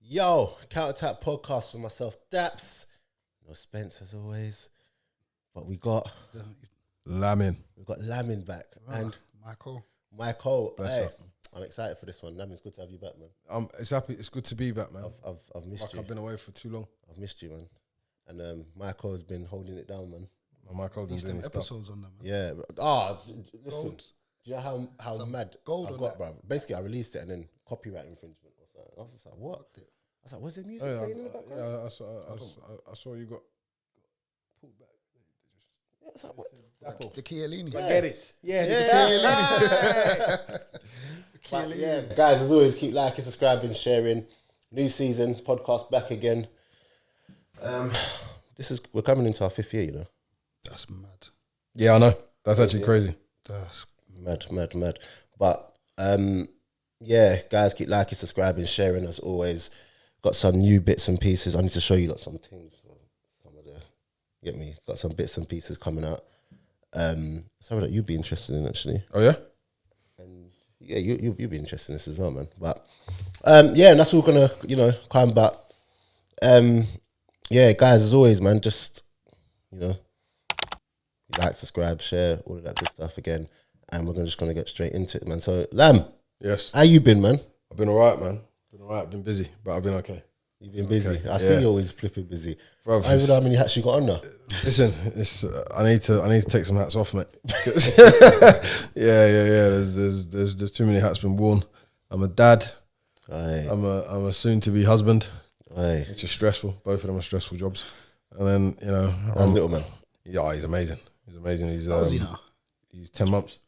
Yo, Counter-Attack podcast for myself, Daps. No Spence as always. But we got Lamin. We got Lamin back. And Michael. Hey, I'm excited for this one. Lamin, it's good to have you back, man. It's good to be back, man. I've missed you. I've been away for too long. I've missed you, man. And Michael has been holding it down, man. Michael's been doing his episodes stuff. on them, man. Yeah. Listen. Gold. Do you know how mad gold I on got, that. bro? Basically, I released it and then copyright infringement or something. I was just like, what? I was like, what's the music playing in the background? I saw you got pulled back. Yeah, it's like, what? The Chiellini. Yeah. Get it? But yeah, guys, as always, keep liking, subscribing, sharing. New season, podcast back again. We're coming into our 5th year, you know. That's mad. Yeah, I know. That's actually crazy. That's Mad. But yeah, guys, keep liking, subscribing, sharing as always. Got some new bits and pieces. I need to show you lot some things. Get me? Got some bits and pieces coming out. Something that you'd be interested in, actually. Oh yeah? And yeah, you'd be interested in this as well, man. But yeah, and that's all gonna, come back. Yeah, guys, as always, man, just like, subscribe, share, all of that good stuff again. And we're just gonna get straight into it, man. So Lam, Yes. how you been, man? I've been alright, man. Been busy, but I've been okay. You've been busy. Okay, I see you always flipping busy. Bruv, I don't even know how many hats you got on now. Listen, I need to take some hats off, mate. Yeah. There's too many hats been worn. I'm a dad. Aye. I'm a soon to be husband, Aye. which is stressful. Both of them are stressful jobs. And then How's little man? Yeah, he's amazing. He's how old is he now? He's 10 months.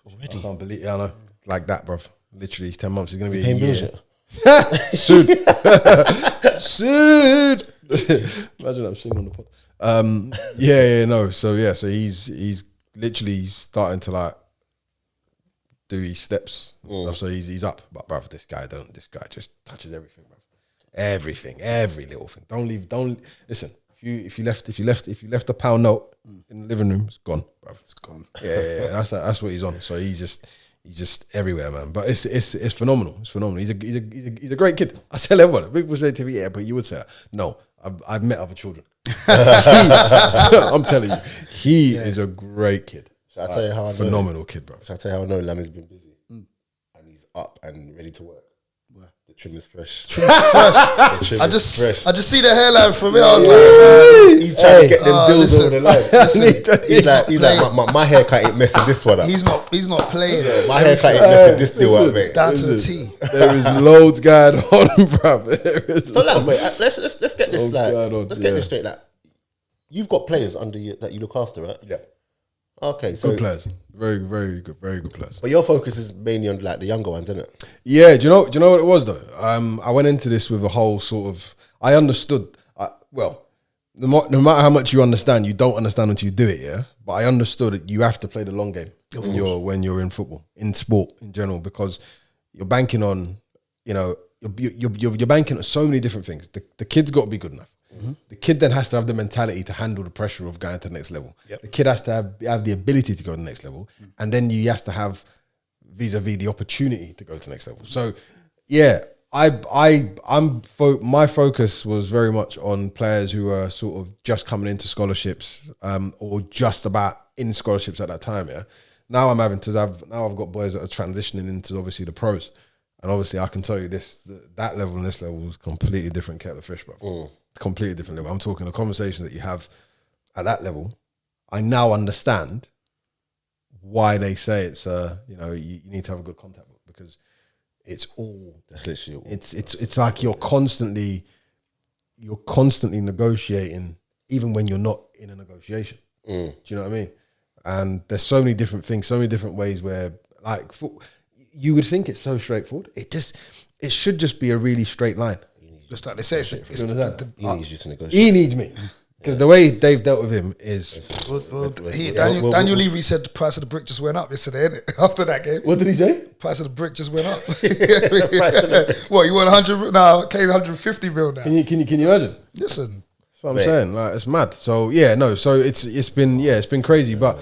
Already? I can't believe. Yeah, I know. Like that, bruv. Literally, he's 10 months. He's gonna be Paying a bills year. yet? Soon. Imagine I'm singing on the pod. No. So he's literally starting to like do these steps and stuff. So he's up. But bruv, this guy just touches everything, bruv. Everything, every little thing. Don't listen. If you left a pound note in the living room, it's gone, bruv. It's gone. Yeah. That's what he's on. So he's just everywhere, man. But it's phenomenal. It's phenomenal. He's a great kid. I tell everyone. People say to me, yeah, but you would say that. No, I've met other children. I'm telling you, he is a great kid. Shall I tell you how I know? Phenomenal kid, bro. Shall I tell you how I know Lamin's been busy? And he's up and ready to work. The trim is fresh. I just see the hairline from it. I was like, he's trying to get them deals listen, over the line. He's like, my haircut ain't messing this one up. he's not playing. My haircut ain't messing this deal up, mate. Down to the T. There is loads going on, bro. So like, wait, let's get this Let's get this straight. Like, you've got players under you that you look after, right? Yeah. Okay, so Good players. Very good players. but your focus is mainly on like the younger ones, isn't it? Yeah, do you know what it was though? I went into this with a whole sort of, I understood, no matter how much you understand, you don't understand until you do it, yeah? But I understood that you have to play the long game when you're in football, in sport in general, because you're banking on, you're banking on so many different things. The kid's got to be good enough. The kid then has to have the mentality to handle the pressure of going to the next level. Yep. The kid has to have the ability to go to the next level. And then you has to have vis-a-vis the opportunity to go to the next level. So yeah, my focus was very much on players who are sort of just coming into scholarships, or just about in scholarships at that time. Yeah. Now I've got boys that are transitioning into obviously the pros. And obviously I can tell you that level and this level is completely different kettle of fish, bro. Completely different level. I'm talking a conversation that you have at that level. I now understand why they say it's you need to have a good contact book, because it's all That's literally all. it's like you're constantly negotiating even when you're not in a negotiation. Do you know what I mean? And there's so many different things, so many different ways where like you would think it's so straightforward. It should just be a really straight line. Just like they say, He needs you to negotiate. He needs me. Because the way they've dealt with him is... Daniel Levy said the price of the brick just went up yesterday, innit? After that game. What did he say? Price of the brick just went up. What, you want 100 now? Came 150 mil now. Can you imagine? Listen. That's what I'm saying. Like, it's mad. So yeah, no. So it's been crazy. But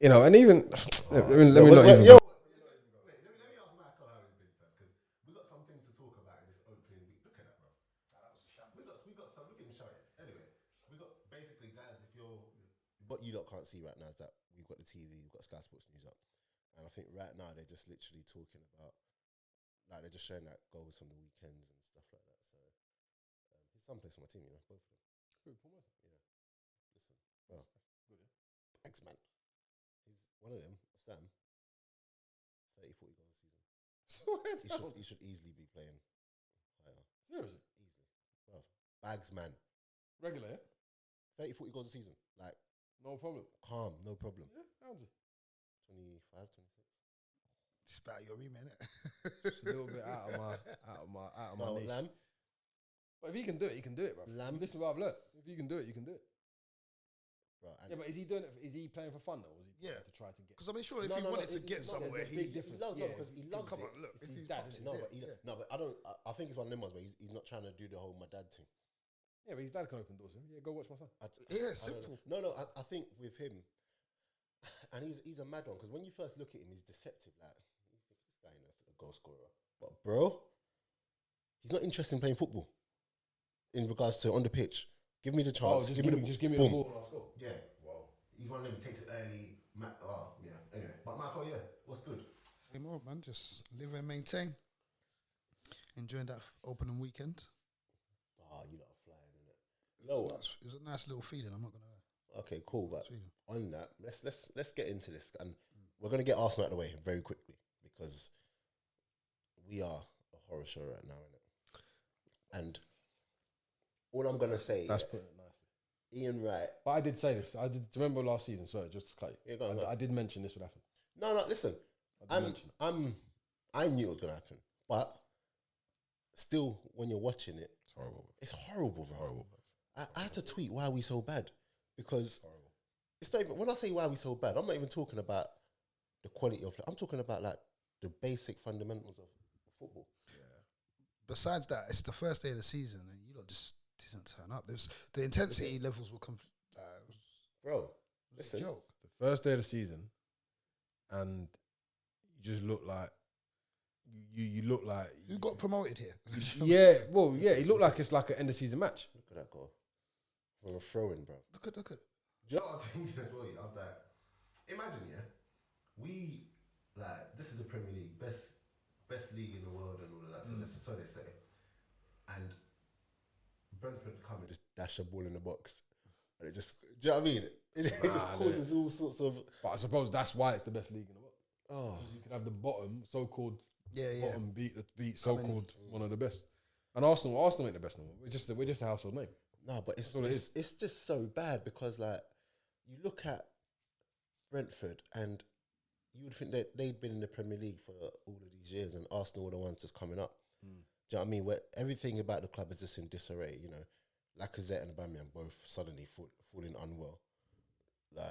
and even let me not even. see right now is that we've got the TV, we've got Sky Sports News up, and I think right now they're just literally talking about, like they're just showing like goals from the weekends and stuff like that. So his son plays for my team, you know, both of them. Who, Paul Merson? Yeah, listen, well, Good, yeah. X man, he's one of them. Sam, 30, 40 goals a season. He should easily be playing higher. Seriously? Easily. Well, bags, man. Regular, yeah? 30, 40 goals a season. Like, No problem. calm, no problem. Yeah, how's it? 25, 26. It's about your remit, innit? Just a little bit out of my niche. Lamb. But if he can do it, he can do it, bro. Lamb. Listen to what I've learned. If you can do it, you can do it. Bro, Yeah, but is he doing it? Is he playing for fun though? Or is he playing Yeah. to try to get? Because I mean, sure, if he wanted to get somewhere, there's a big difference. No, Yeah, because he loves come it. on, look. It's if his he's dad, pops, isn't No, it? but no, but I don't. I think it's one of them ones where he's not trying to do the whole my dad thing. Yeah, but his dad can open doors. Yeah, go watch my son. Yeah, simple. No, I think with him, and he's a mad one because when you first look at him, he's deceptive. Like you think this guy, you know, a goal scorer, but bro, he's not interested in playing football. In regards to on the pitch, give me the chance. Just give me boom. the ball. I'll score. Yeah, wow. He's one of them who takes it early. Oh, yeah. Anyway, but Michael, yeah, what's good? Same old, man. Just live and maintain. Enjoying that opening weekend. Oh, you lot are flying, innit? No, It was a nice little feeling. I'm not gonna lie. okay, cool. But Sweden. on that, let's get into this, and we're gonna get Arsenal out of the way very quickly because we are a horror show right now, innit? And all I'm gonna say, That's putting it nicely. Ian Wright. But I did say this. Do you remember last season? Sorry, just to cut you. Yeah, go on. I did mention this would happen. No, listen. I knew it was gonna happen, but still, when you're watching it, It's horrible. it's horrible, bro. Horrible. I had to tweet why are we so bad because Horrible. it's not even, when I say why are we so bad, I'm not even talking about the quality of. I'm talking about like the basic fundamentals of football. Besides that, it's the first day of the season, and you lot just didn't turn up. The intensity levels were Bro, listen. joke. The first day of the season, and you just look like you look like Who got promoted here? yeah. Well, yeah, it looked like it's like an end of season match. Look at that goal. For a throw-in, bro. Look at. Do you know what I was thinking as well? I was like, imagine, yeah, we, like, this is the Premier League, best league in the world and all of that, so they say. And Brentford come and just dash a ball in the box. And it just, do you know what I mean? It just causes all sorts of... But I suppose that's why it's the best league in the world. Oh. Because you could have the bottom, so-called bottom beat so-called one of the best. And Arsenal ain't the best no more. We're just a household name. No, but it's just so bad because, like, you look at Brentford and you would think that they'd been in the Premier League for all of these years and Arsenal were the ones just coming up. Do you know what I mean? Where everything about the club is just in disarray, you know. Lacazette and Aubameyang both suddenly falling unwell. Like,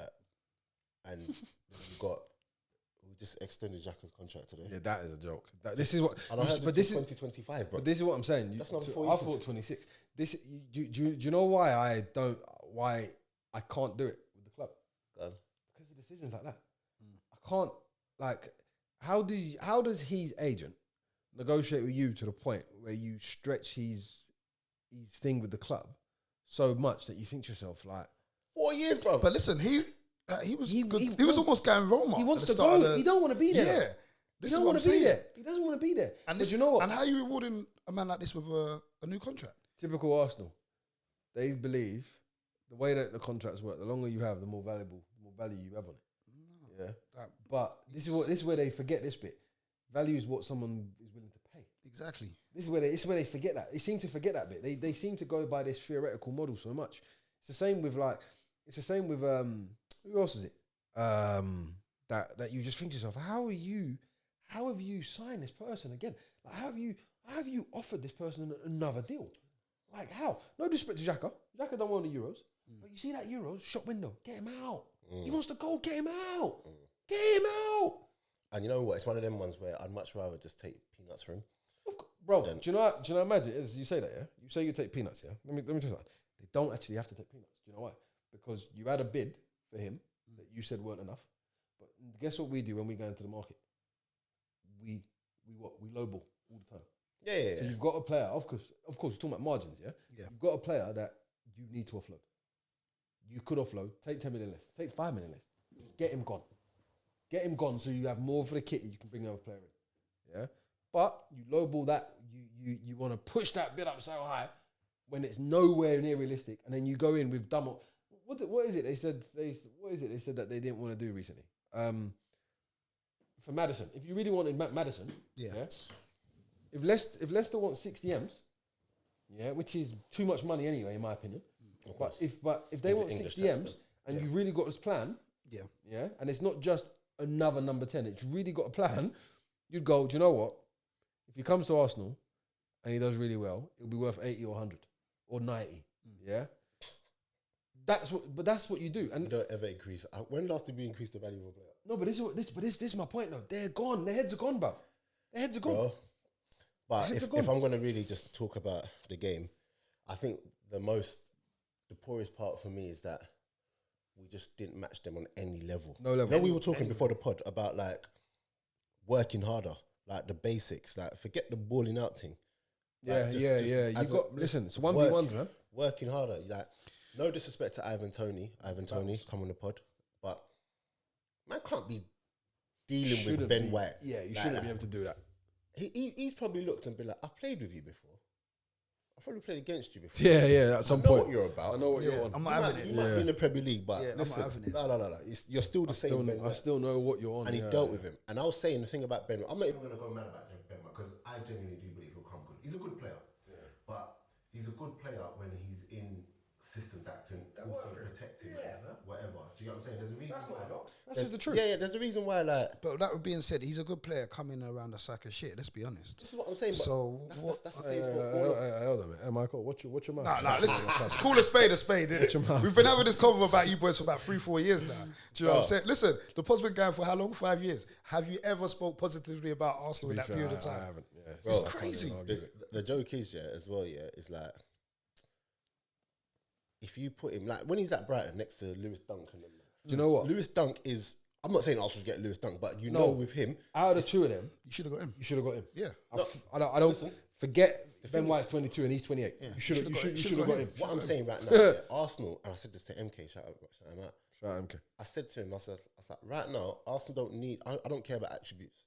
and we just extended Xhaka's contract today. Yeah, that is a joke. This is what. And I heard this is 2025, bro. But this is what I'm saying. That's not before I thought 26. Do you know why why I can't do it with the club? Go on. Because of decisions like that. I can't, like, how does his agent negotiate with you to the point where you stretch his thing with the club so much that you think to yourself, like, 4 years, bro. But listen, he was good. He was almost going Roma. he wants at the to start go. He don't want to be there. Yeah. He don't want to be there. He doesn't want to be there. And But you know what? And how are you rewarding a man like this with a new contract? Typical Arsenal. They believe the way that the contracts work, the longer you have, the more value you have on it. Yeah. But this is where they forget this bit. Value is what someone is willing to pay. Exactly. This is where they forget that. They seem to forget that bit. They seem to go by this theoretical model so much. It's the same with who else is it? That you just think to yourself, how have you signed this person again? Like, how have you offered this person another deal? Like, how? No disrespect to Xhaka. Xhaka don't want the Euros. But you see that Euros shop window, get him out. He wants to go, get him out. Get him out. And you know what? It's one of them ones where I'd much rather just take peanuts for him. Bro, do you know imagine as you say that, yeah? You say you take peanuts, yeah? Let me tell you something. They don't actually have to take peanuts. Do you know why? Because you had a bid for him that you said weren't enough. But guess what we do when we go into the market? We lowball all the time. Yeah. So you've got a player, of course, we're talking about margins, yeah? Yeah. You've got a player that you need to offload. you could offload, take 10 million less, take 5 million less, get him gone. Get him gone so you have more for the kit and you can bring another player in. Yeah? But you lowball that, you want to push that bid up so high when it's nowhere near realistic, and then you go in with dumb. What is it? They said that they didn't want to do recently. For Maddison, if you really wanted Maddison, yeah. If Leicester want 60 M's, yeah, which is too much money anyway, in my opinion. But if they want 60 M's and you really got this plan, yeah, and it's not just another number 10, it's really got a plan. You'd go, do you know what? If he comes to Arsenal and he does really well, it'll be worth 80 or 100 or 90. Yeah. That's what you do. And you don't ever increase. When last did we increase the value of a player? No, but this is my point though. They're gone. Their heads are gone, bruv. Their heads are gone. Bro. But if I'm going to really just talk about the game, I think the poorest part for me is that we just didn't match them on any level. No level. Then we were talking before the pod about like working harder, like the basics, like forget the balling out thing. Like listen, it's 1v1s, man. Working harder. Like, no disrespect to Ivan Toney, come on the pod, but man can't be dealing with Ben White. Yeah, you shouldn't be able to do that. He's probably looked and been like, I've played with you before. I've probably played against you before. Yeah, at some point. I know what you're about. I know what you're on. I'm not having it. You might be in the Premier League, but listen, I'm not having it. No. You're still the same Ben White. I still know what you're on. And he dealt with him. And I was saying the thing about Ben White, I'm not even going to go mad about Ben White because I genuinely do believe he'll come good. He's a good player. Yeah. But he's a good player when he's in systems that can also protect him, whatever. Do you get what I'm saying? There's a reason why. That's just the truth. Yeah, there's a reason why. Like, but that being said, he's a good player coming around a sack of shit. Let's be honest. This is what I'm saying. So that's the same. Hold on, man. Hey, Michael, what's your mouth? Nah, listen. It's call a spade, innit? We've been having this convo about you boys for about 3-4 years now. Do you know what I'm saying? Listen, the pod's been going for how long? 5 years. Have you ever spoke positively about Arsenal in that period of time? I haven't. Yeah. It's crazy. The joke is, as well, it's like, if you put him, like, when he's at Brighton next to Lewis Dunk. Do you know what? Lewis Dunk is, I'm not saying Arsenal get Lewis Dunk, but know with him. Out of the two of them, you should have got him. You should have got him. Yeah. I don't forget Ben White's 22 and he's 28. Yeah. You should have got him. What I'm saying right now, Arsenal, and I said this to MK, shout out. Shout out MK. I said to him, I said, right now, Arsenal don't need, I don't care about attributes.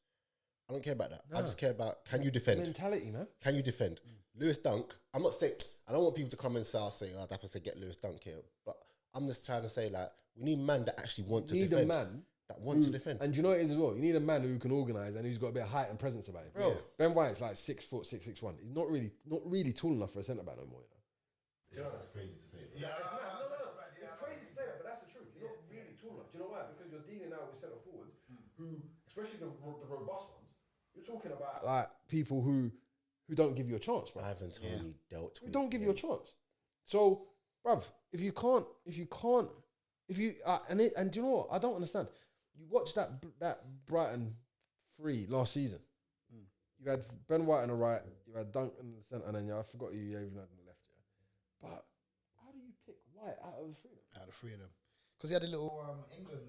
I don't care about that. I just care about, can you defend? Mentality, man. Can you defend? Lewis Dunk, I'm not saying, I don't want people to come and say, Daps said get Lewis Dunk here. But I'm just trying to say, like, we need men that actually want to defend. You need a man that wants to defend. And do you know what it is as well? You need a man who can organise and who's got a bit of height and presence about him. Bro, Ben White's like 6 foot, 6'1". He's not really tall enough for a centre back no more, you know? That's crazy to say. Yeah, it's crazy to say that, but that's the truth. You're not really tall enough. Do you know why? Because you're dealing now with centre forwards who, especially the robust ones, you're talking about like people who don't give you a chance, bro. I haven't totally dealt with. Who don't give you a chance. So, bruv, and do you know what? I don't understand. You watched that Brighton 3 last season. You had Ben White on the right, you had Dunk in the centre, and then I forgot you even had on the left. Yeah, but how do you pick White out of the three of them? Out of 3 of them, because he had a little England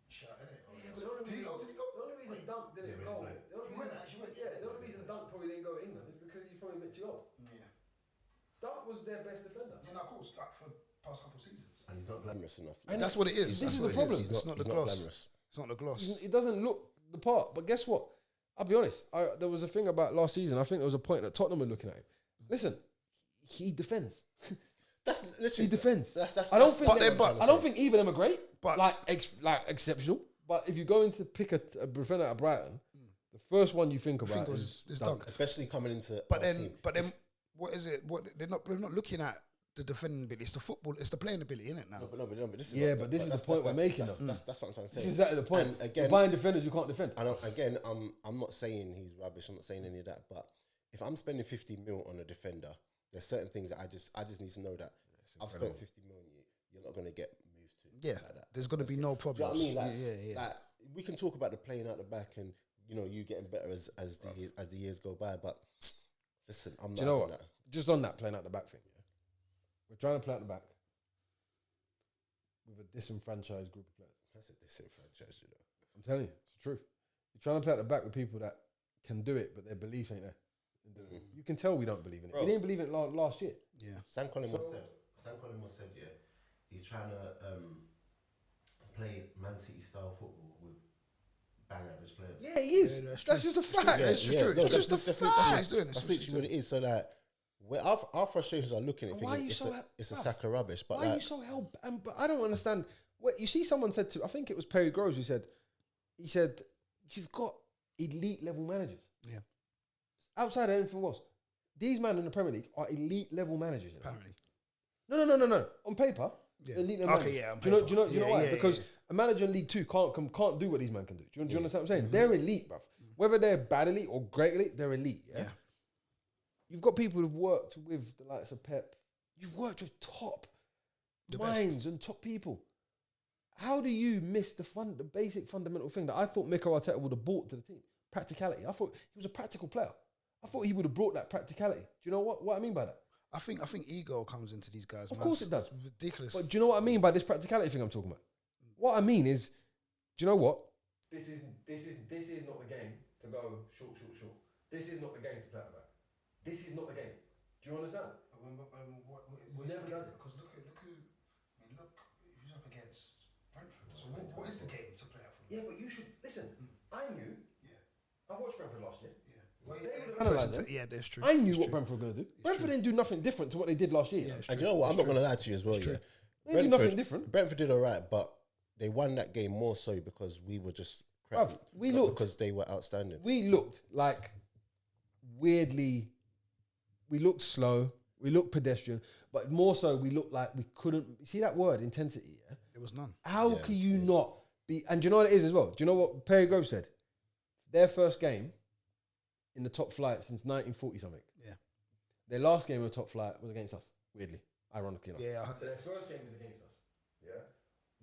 shot, innit? The only reason Dunk didn't go. The only reason Dunk probably didn't go to England is because he's probably a bit too old. Yeah. Dunk was their best defender. Yeah, of course, like for the past couple of seasons. And he's not glamorous enough. And that's what it is. This is the problem. It's not the gloss. It's not the gloss. It doesn't look the part. But guess what? I'll be honest. There was a thing about last season. I think there was a point that Tottenham were looking at him. Listen, he defends. That's literally he defends. That's I don't think either of them are great, but like exceptional. But if you're going to pick a defender at Brighton, the first one you think about is Dunk. Especially coming into but then what is it? What they're not looking at the defending ability. It's the football. It's the playing ability, isn't it? Now. But this is this is the point we're making. That's what I'm trying to say. This is exactly the point. And again, you're buying defenders you can't defend. And again, I'm not saying he's rubbish. I'm not saying any of that. But if I'm spending 50 mil on a defender, there's certain things that I just need to know that I've spent 50 mil on you. You're not going to get moved to. Yeah, like that. There's going to be no problems. You know what I mean? Like, we can talk about the playing out the back and you getting better as the years go by. But listen, I'm not. Do you know what? That. Just on that playing out the back thing, yeah, we're trying to play out the back with a disenfranchised group of players. That's a disenfranchised, I'm telling you, it's the truth. You're trying to play out the back with people that can do it, but their belief ain't there. You can tell we don't believe in it. We didn't believe in it last year. Yeah. Sam Collins said, yeah, he's trying to play Man City style football with bang average players. Yeah, he is. Yeah, that's just a fact. That's just true. No, It's just a fact. That's what he's doing. That's literally what it is. So like, where our frustrations are looking at Why are thinking you it's so a sack of rubbish. But why are like, you so hell? But I don't understand. What you see, someone said to, I think it was Perry Groves who said, you've got elite level managers. Yeah. Outside of anything else, these men in the Premier League are elite level managers. You know? Apparently. No. On paper, Yeah. elite level managers. Yeah. Do you know why? Because a manager in League Two can't do what these men can do. Do you understand what I'm saying? They're elite, bruv. Whether they're bad elite or great elite, they're elite. Yeah. You've got people who've worked with the likes of Pep. You've worked with top minds and top people. How do you miss the basic fundamental thing that I thought Mikel Arteta would have brought to the team? Practicality. I thought he was a practical player. I thought he would have brought that practicality. Do you know what I mean by that? I think ego comes into these guys. Of course it does. It's ridiculous. But do you know what I mean by this practicality thing I'm talking about? What I mean is, do you know what? This is not the game to go short. This is not the game to play at back. This is not the game. Do you understand? Never does it. Because look who's up against Brentford. So what is the game to play out for? Yeah, but you should listen. I knew. Yeah. I watched Brentford last year. Yeah. Well, that's true. I knew what Brentford were going to do. Brentford didn't do nothing different to what they did last year. Yeah, and you know what? I'm not going to lie to you as well. Yeah. They did nothing different. Brentford did all right, but they won that game more so because we were just crap. Bruv, because they were outstanding. We looked like weirdly. We looked slow. We looked pedestrian, but more so, we looked like we couldn't see that word intensity. Yeah, there was none. How can you not be? And do you know what it is as well? Do you know what Perry Grove said? Their first game in the top flight since 1940 something. Yeah. Their last game in the top flight was against us. Weirdly, ironically enough. Yeah. So their first game was against us. Yeah.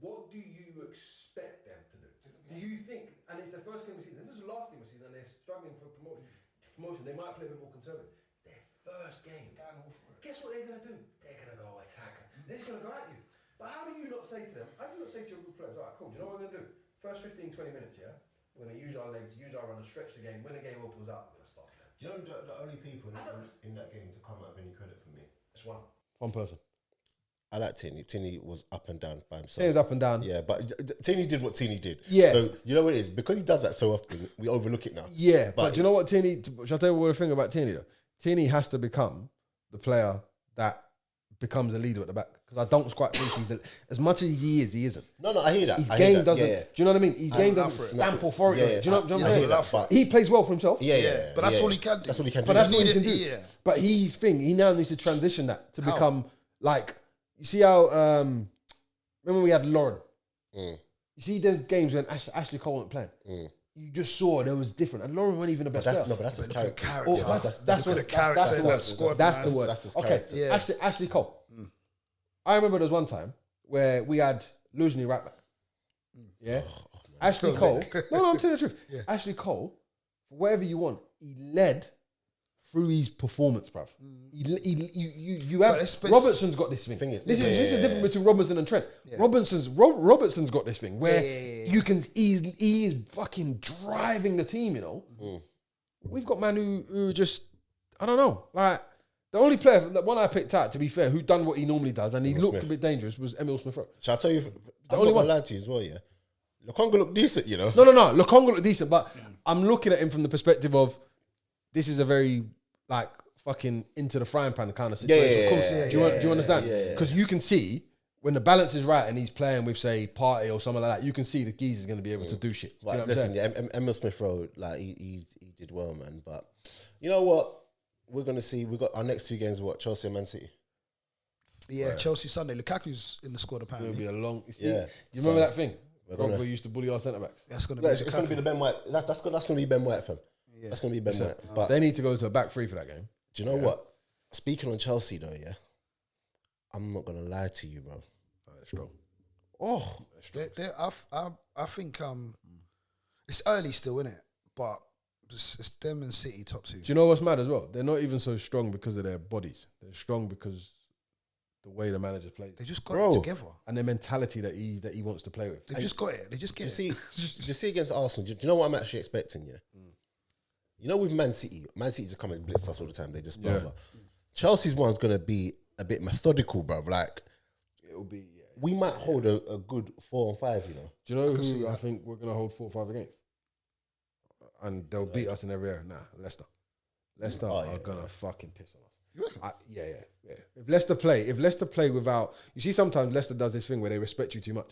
What do you expect them to do? Do you think? And it's their first game of the season. If this is the last game of the season, and they're struggling for promotion. They might play a bit more conservative. First game. Guess what they're going to do? They're going to go attack. They're just going to go at you. But how do you not say to them, how do you not say to your group players, all right, cool, do you know what we're going to do? First 15, 20 minutes, yeah? We're going to use our legs, use our run, stretch the game. When the game opens up, we're going to start playing. Do you know the only people in that game to come out of any credit for me? It's one person. I like Tini. Tini was up and down by himself. He was up and down. Yeah, but Tini did what Tini did. Yeah. So, you know what it is? Because he does that so often, we overlook it now. Yeah, but do you know what Tini, shall I tell you what the thing about Tini though? Tini has to become the player that becomes a leader at the back. Because I don't quite think he's as much as he is, he isn't. No, I hear that. His game doesn't. Do you know what I mean? His game doesn't stamp authority. Yeah, do you know what I'm saying? He plays well for himself. Yeah. But that's all he can do. That's all he can do. But that's what he can do. Yeah. But he now needs to transition that to become like, you see how, remember when we had Lauren? You see the games when Ashley Cole wasn't playing? You just saw there was different. And Lauren wasn't even the best player. But that's his character. That's what the character. That's the word. That's his okay, character. Ashley Cole. I remember there was one time where we had Luzhny right back. Yeah, Ashley Cole. No, I'm telling you the truth. Yeah. Ashley Cole, for whatever you want, he led through his performance, bruv. You have Robertson's got this thing. This is the difference between Robertson and Trent. Yeah. Robertson's got this thing where you can he is fucking driving the team. You know, we've got man who just I don't know. Like the only player, the one I picked out, to be fair, who done what he normally does and he looked a bit dangerous was Emile Smith-Rowe. Shall I tell you? The only one lad to you as well. Yeah, Lokonga looked decent. You know. No. Lokonga looked decent, but I'm looking at him from the perspective of this is a very like fucking into the frying pan kind of situation. Of course, do you understand? Because you can see when the balance is right and he's playing with say Partey or something like that, you can see the geezer's going to be able to do shit. Like, listen, Emile Smith-Rowe, like he did well, man. But you know what? We're going to see. We got our next two games. What, Chelsea and Man City? Yeah, Chelsea Sunday. Lukaku's in the squad apparently. It'll be a long. You remember that thing? Drogba used to bully our centre backs. That's going to be. It's going to be the Ben White. That's going to be Ben White, fam. Yeah. That's going to be Ben White. But they need to go to a back three for that game. Do you know what? Speaking on Chelsea though, I'm not going to lie to you, bro. They're strong. Oh, I think it's early still, isn't it? But it's them and City top two. Do you know what's mad as well? They're not even so strong because of their bodies. They're strong because the way the manager plays. They just got it together. And the mentality that he wants to play with. They've just got it. They just get it. You see against Arsenal, do you know what I'm actually expecting, You know with Man City just come and blitz us all the time. They just blah, blah. Chelsea's one's going to be a bit methodical, bruv. Like, it'll be, we might hold a good 4 and 5. You know, Do you know who I think we're gonna hold 4-5 against? And they'll beat us in every area. Nah, Leicester. Leicester are gonna fucking piss on us. Yeah. If Leicester play without, you see, sometimes Leicester does this thing where they respect you too much.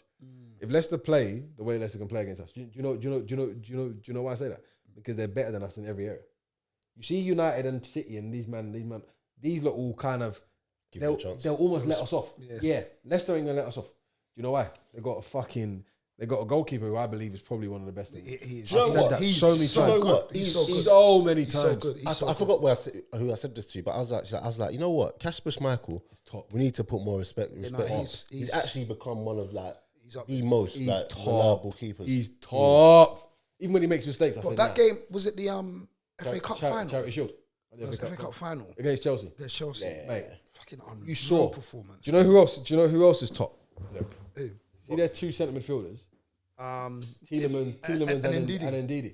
If Leicester play the way Leicester can play against us, do you know why I say that? Because they're better than us in every area. You see, United and City and these lot all kind of they'll almost let us off. Yes. Yeah, Leicester ain't gonna let us off. Do you know why? They got a goalkeeper who I believe is probably one of the best. He's so many times. He's so many times. I forgot who I said this to, but I was like, you know what, Kasper Schmeichel, top. We need to put more respect. He's actually become one of the most reliable keepers. He's top. Even when he makes mistakes. But that game, was it the FA Cup final? Charity Shield. It was the FA Cup final against Chelsea. Mate. Fucking unreal. You saw performance. Do you know who else? Do you know who else is top? Who? See, they're two centre midfielders. Tielemans and Ndidi.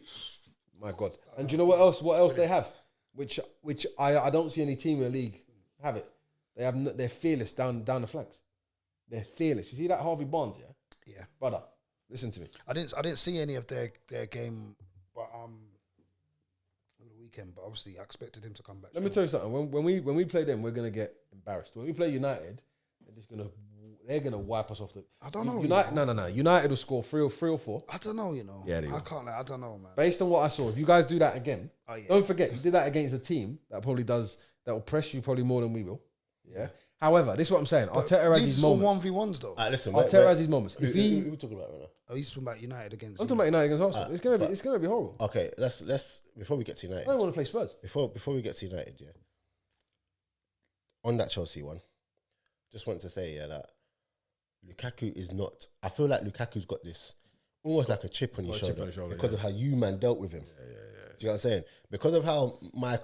My God. And do you know what else? What else they have? Which I don't see any team in the league have it. They're fearless down the flanks. They're fearless. You see that Harvey Barnes? Yeah. Brother, listen to me. I didn't see any of their game, but over the weekend. But obviously, I expected him to come back. Let me tell you something. When we play them, we're gonna get embarrassed. When we play United, they're gonna wipe us off the. I don't know. United, no. United will score three or four. I don't know. You know. Yeah, I can't. I don't know, man. Based on what I saw, if you guys do that again, don't forget you did that against a team that will press you probably more than we will. Yeah. However, this is what I'm saying. Arteta has these moments. 1v1s though. Listen, Arteta has these moments. Who are we talking about right now? Oh, he's talking about United against. I'm talking about United against Arsenal. It's gonna be horrible. Okay, let's before we get to United. I don't want to play Spurs. Before we get to United, yeah. On that Chelsea one, just want to say that Lukaku is not. I feel like Lukaku's got this almost like a chip on his shoulder because of how you man dealt with him. Yeah. Do you know what I'm saying? Because of how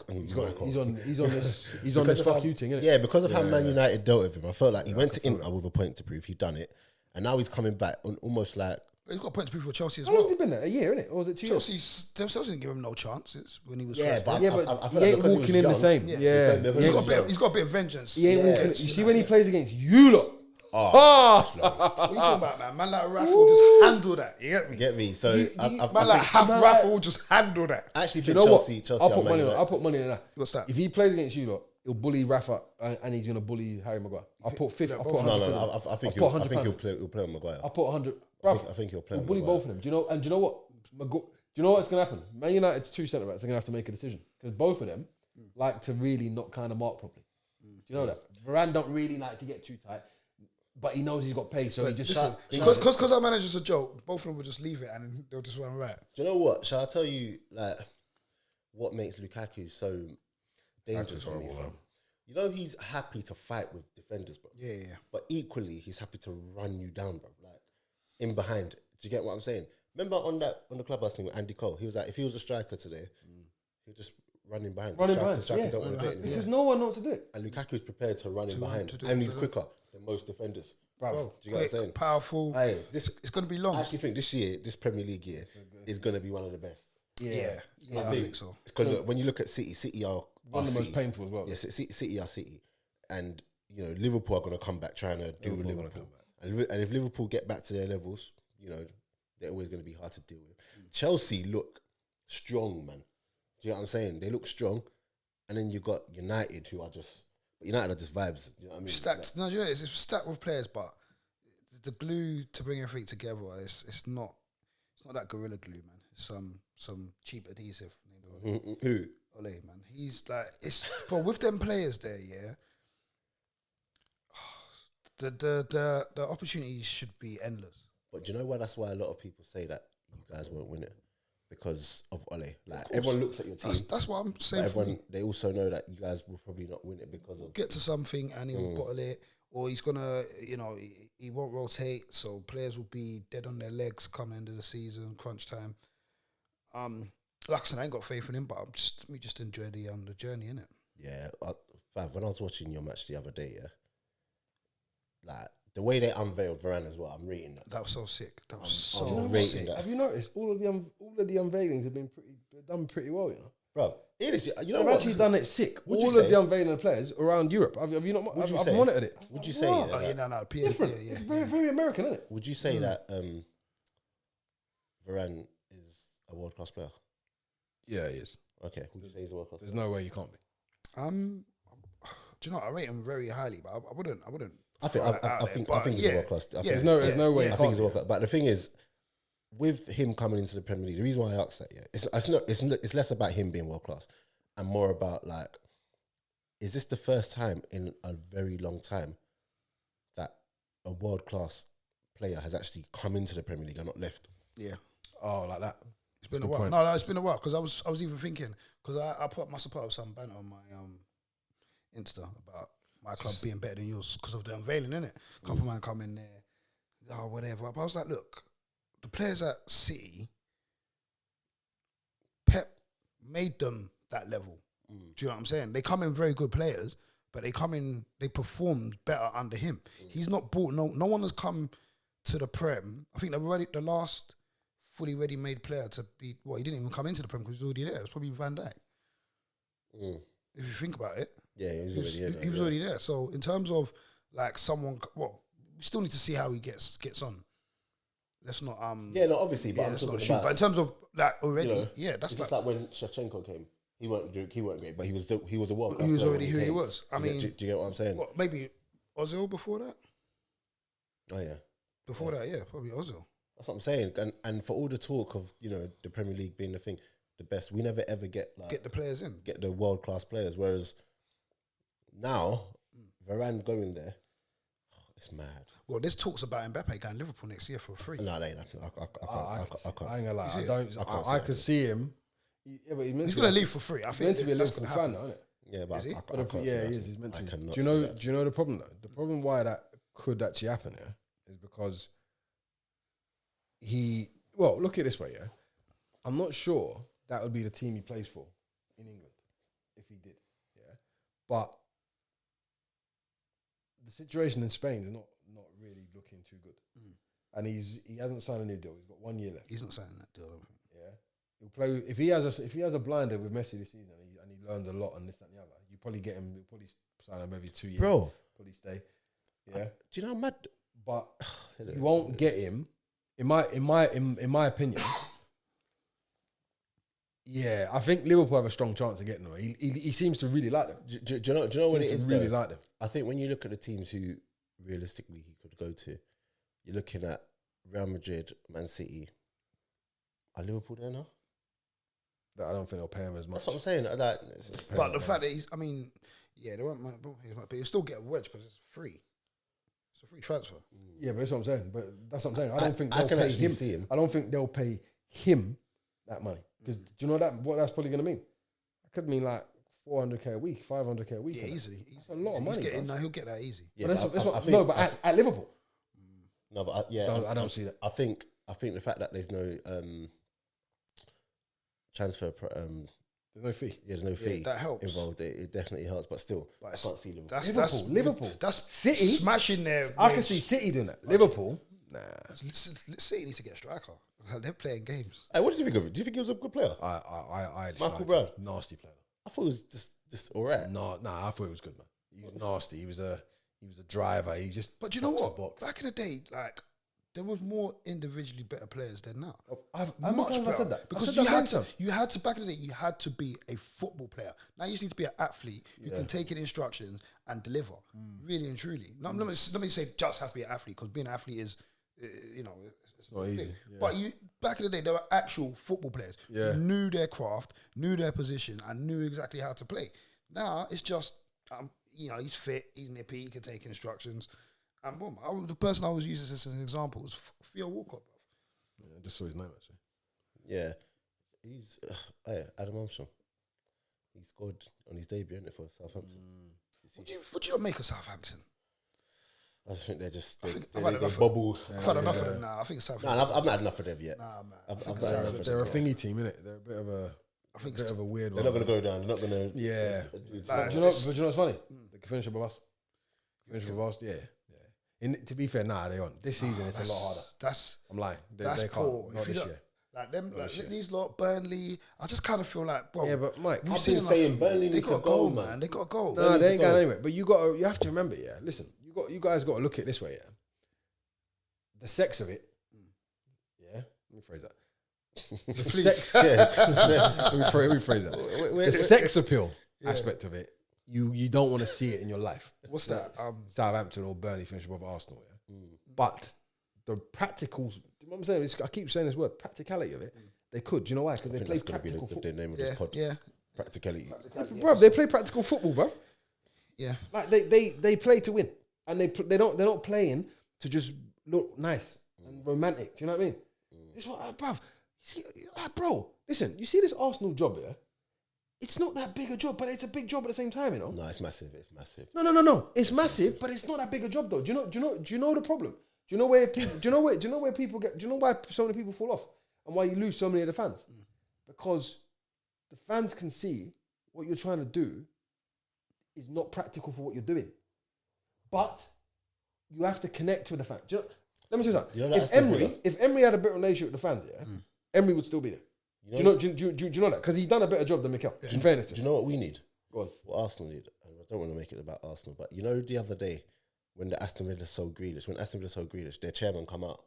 he's on this fuck you thing, innit? Yeah, because of how Man United dealt with him, I felt like he went to Inter with a point to prove. He'd done it, and now he's coming back on almost like. He's got a point to prove for Chelsea as well. How long has he been there? A year, innit? Or was it 2 years? Chelsea didn't give him no chances when he was first. But he ain't walking in the same. Yeah. He's got a bit of vengeance. He ain't walking. You see when he plays against you lot. What are you talking about, man? Man like Rafa will just handle that. You get me? So man like Rafa will just handle that. Actually, you know Chelsea. I'll put money on that. What's that? If he plays against you lot, he'll bully Rafa and he's gonna bully Harry Maguire. I'll put 50. I think he'll play on Maguire. I'll put 100. I think he'll play. He'll bully both of them. Do you know? And do you know what? Do you know what's gonna happen? Man United's 2 centre backs are gonna have to make a decision because both of them like to really not kind of mark properly. Do you know that? Varane don't really like to get too tight. But he knows he's got pace, so he just because our manager's a joke. Both of them will just leave it and they'll just run right. Do you know what? Shall I tell you what makes Lukaku so dangerous for me? You know he's happy to fight with defenders, bro. Yeah. But equally, he's happy to run you down, bro. Like in behind. Do you get what I'm saying? Remember on the clubhouse thing with Andy Cole, he was like, if he was a striker today, he would just run in behind. Striker don't want to do it because no one wants to do it. And Lukaku's prepared to run in behind, and he's quicker than most defenders. Bro, do you get what I'm saying? Powerful. It's going to be long. I actually think this Premier League year is going to be one of the best. Yeah, I think so. Because when you look at City are one of the most painful as well. Yeah, City are City, and you know Liverpool are going to come back trying to deal with Liverpool. And if Liverpool get back to their levels, you know they're always going to be hard to deal with. Chelsea look strong, man. Do you know what I'm saying? They look strong, and then you got United who are just. United are just vibes. You know what I mean? Stacked. No, it's stacked with players, but the glue to bring everything together, it's not that gorilla glue, man. It's some cheap adhesive. You know? Who? Ole, man. He's like but with them players there, yeah. The opportunities should be endless. But do you know why? That's why a lot of people say that you guys won't win it. Because of Ole. Like everyone looks at your team. That's what I'm saying. They also know that you guys will probably not win it because of get to something and he'll bottle it, or he's gonna, he won't rotate, so players will be dead on their legs come end of the season, crunch time. Like I said, I ain't got faith in him, but we just enjoy the journey, innit? Yeah, when I was watching your match the other day, like the way they unveiled Varane as well, I'm reading that. That was so sick. Have you noticed all of the unveilings have been done pretty well? You know, bro. It is. You know They've what? actually done it sick. Would you All say- of the unveiling players around Europe. Have you not? Would you I've say- monitored it. Would you say? Oh, that- yeah, no, Different. yeah, It's very, very American, isn't it? Would you say that Varane is a world class player? Yeah, he is. Okay. Would you say he's a world class? There's no way you can't be. Do you know what? I rate him very highly, but I wouldn't. I think he's a world class. There's no way. I think he's a world class. But the thing is, with him coming into the Premier League, the reason why I asked that, it's less about him being world class and more about like, is this the first time in a very long time that a world class player has actually come into the Premier League and not left? Yeah. Oh, like that. It's been a Good while. point. No, it's been a while because I was even thinking because I must have put up some banner on my Insta about my club being better than yours because of the unveiling, innit? A couple man come in there, whatever. But I was like, look, the players at City, Pep made them that level. Do you know what I'm saying? They come in very good players, but they performed better under him. He's not brought no one has come to the Prem. I think the last fully ready-made player to be, he didn't even come into the Prem because he was already there. It was probably Van Dijk. If you think about it. Yeah, he was already there. So in terms of like someone, we still need to see how he gets on. Let's not obviously, but I'm let's not talking shoot. about. But in terms of like already, That's that's like when Shevchenko came. He weren't great, but he was a world. he was already who he was. I mean, do you get what I'm saying? maybe Ozil before that. Oh yeah, Before that, yeah, probably Ozil. that's what I'm saying. And for all the talk of the Premier League being the thing, the best, we never ever get Get the players in. get the world class players. Whereas now, Varane going there, it's mad. Well, there's talks about Mbappe going Liverpool next year for free. No, that ain't happening. I can't. I ain't gonna lie. see it? I could see him. Yeah, but He's going to leave for free. I He's think meant to be a that's Liverpool gonna fan, happen. though, isn't it? Yeah, but Is he? I can't see Yeah, that. he is. He's meant to. I cannot Do you see know? that. Do you know the problem though? The problem why that could actually happen, is because look at it this way, I'm not sure that would be the team he plays for in England if he did, but the situation in Spain is not really looking too good, and he hasn't signed a new deal. He's got 1 year left. He's not signing that deal, I don't think. He'll play if he has a blinder with Messi this season and he learns a lot and this, that, and the other. You probably get him. You'll probably sign him every 2 years, Bro. Probably stay. Do you know how mad? But you won't get him. In my opinion, I think Liverpool have a strong chance of getting him. He seems to really like them. Do you know what it is? Really though? like them. I think when you look at the teams who realistically he could go to, you're looking at Real Madrid, Man City. Are Liverpool there now? I don't think they'll pay him as much. That's what I'm saying. But the fact that they won't, but you'll still get a wedge because it's free. It's a free transfer. Yeah, but that's what I'm saying. But that's what I'm saying. I don't think I they'll can pay actually him. see him. I don't think they'll pay him that money. Because do you know what that's probably going to mean? That could mean like 400k a week, 500k a week. Yeah, easily. That's a lot of money. He'll get that easy. Yeah, but I think, but at Liverpool. No, but I don't see that. I think the fact that there's no transfer. There's no fee. Yeah, there's no fee that helps. involved. It definitely helps, but still, I can't see Liverpool. Liverpool. That's City smashing their. I can see City doing that. Liverpool, nah. City need to get a striker. They're playing games. Hey, what did you think of it? Do you think he was a good player? I Michael Brown, nasty player. I thought it was just all right. No, I thought it was good, man. He was nasty. He was a driver. He just. But you know boxed the what? box. Back in the day, like there was more individually better players than now. How much have I said that? Because you had to back in the day. You had to be a football player. Now you just need to be an athlete who can take in instructions and deliver, really and truly. Not let me say just have to be an athlete because being an athlete is, it's not easy. Yeah. But back in the day, there were actual football players who knew their craft, knew their position, and knew exactly how to play. Now it's just, he's fit, he's nippy, he can take instructions. And boom, the person I was using as an example was Theo Walcott, bro. Yeah, I just saw his name actually. Yeah, he's Adam Armstrong. He scored on his debut, innit, for Southampton. What do you make of Southampton? I think they're just I've had enough bubble. I've had enough of them now. I think Southampton. I've not had enough of them yet. Nah, man. They're a thingy team, innit? They're a bit of a. I think a weird They're one. not going to go down. They're not going to. Yeah. Like, Do you know what's funny? They can finish above us. Yeah. To be fair, they won't. This season it's a lot harder. That's I'm lying. They that's can't. poor. Not this year. Like them, these lot, Burnley. I just kind of feel like, bro. Yeah, but Mike, we've I've seen been enough. saying Burnley They need got to to go, go, man. They got to go. no, need they to ain't go. going anywhere. But you have to remember, yeah. Listen, you guys got to look at it this way, yeah. The sex of it, yeah. Let me phrase that. The sex, let me phrase that. The sex appeal aspect of it, you don't want to see it in your life. What's that? Southampton or Burnley finish above Arsenal, yeah. But the practicals, do you know what I'm saying? I keep saying this word, practicality of it. They could. Do you know why? Because they play practical football. The name of this pod. Yeah. Practicality. Bro, they play practical football, bro. Yeah. Like they play to win, and they're not playing to just look nice and romantic. Do you know what I mean? This what, bruv. See, bro, listen. You see this Arsenal job, yeah? It's not that big a job, but it's a big job at the same time, you know. No, it's massive. It's massive. No. It's massive, but it's not that big a job, though. Do you know the problem? Do you know where people? Do you know where people get? Do you know why so many people fall off and why you lose so many of the fans? Because the fans can see what you're trying to do is not practical for what you're doing, but you have to connect with the fans. Let me say something. You know If Emery had a better relationship with the fans, yeah, Emery would still be there. Do you know that? Because he's done a better job than Mikel. In fairness, Do you know what we need? Go on. What Arsenal need? And I don't want to make it about Arsenal, but you know the other day when the Aston Villa sold Grealish, their chairman come out.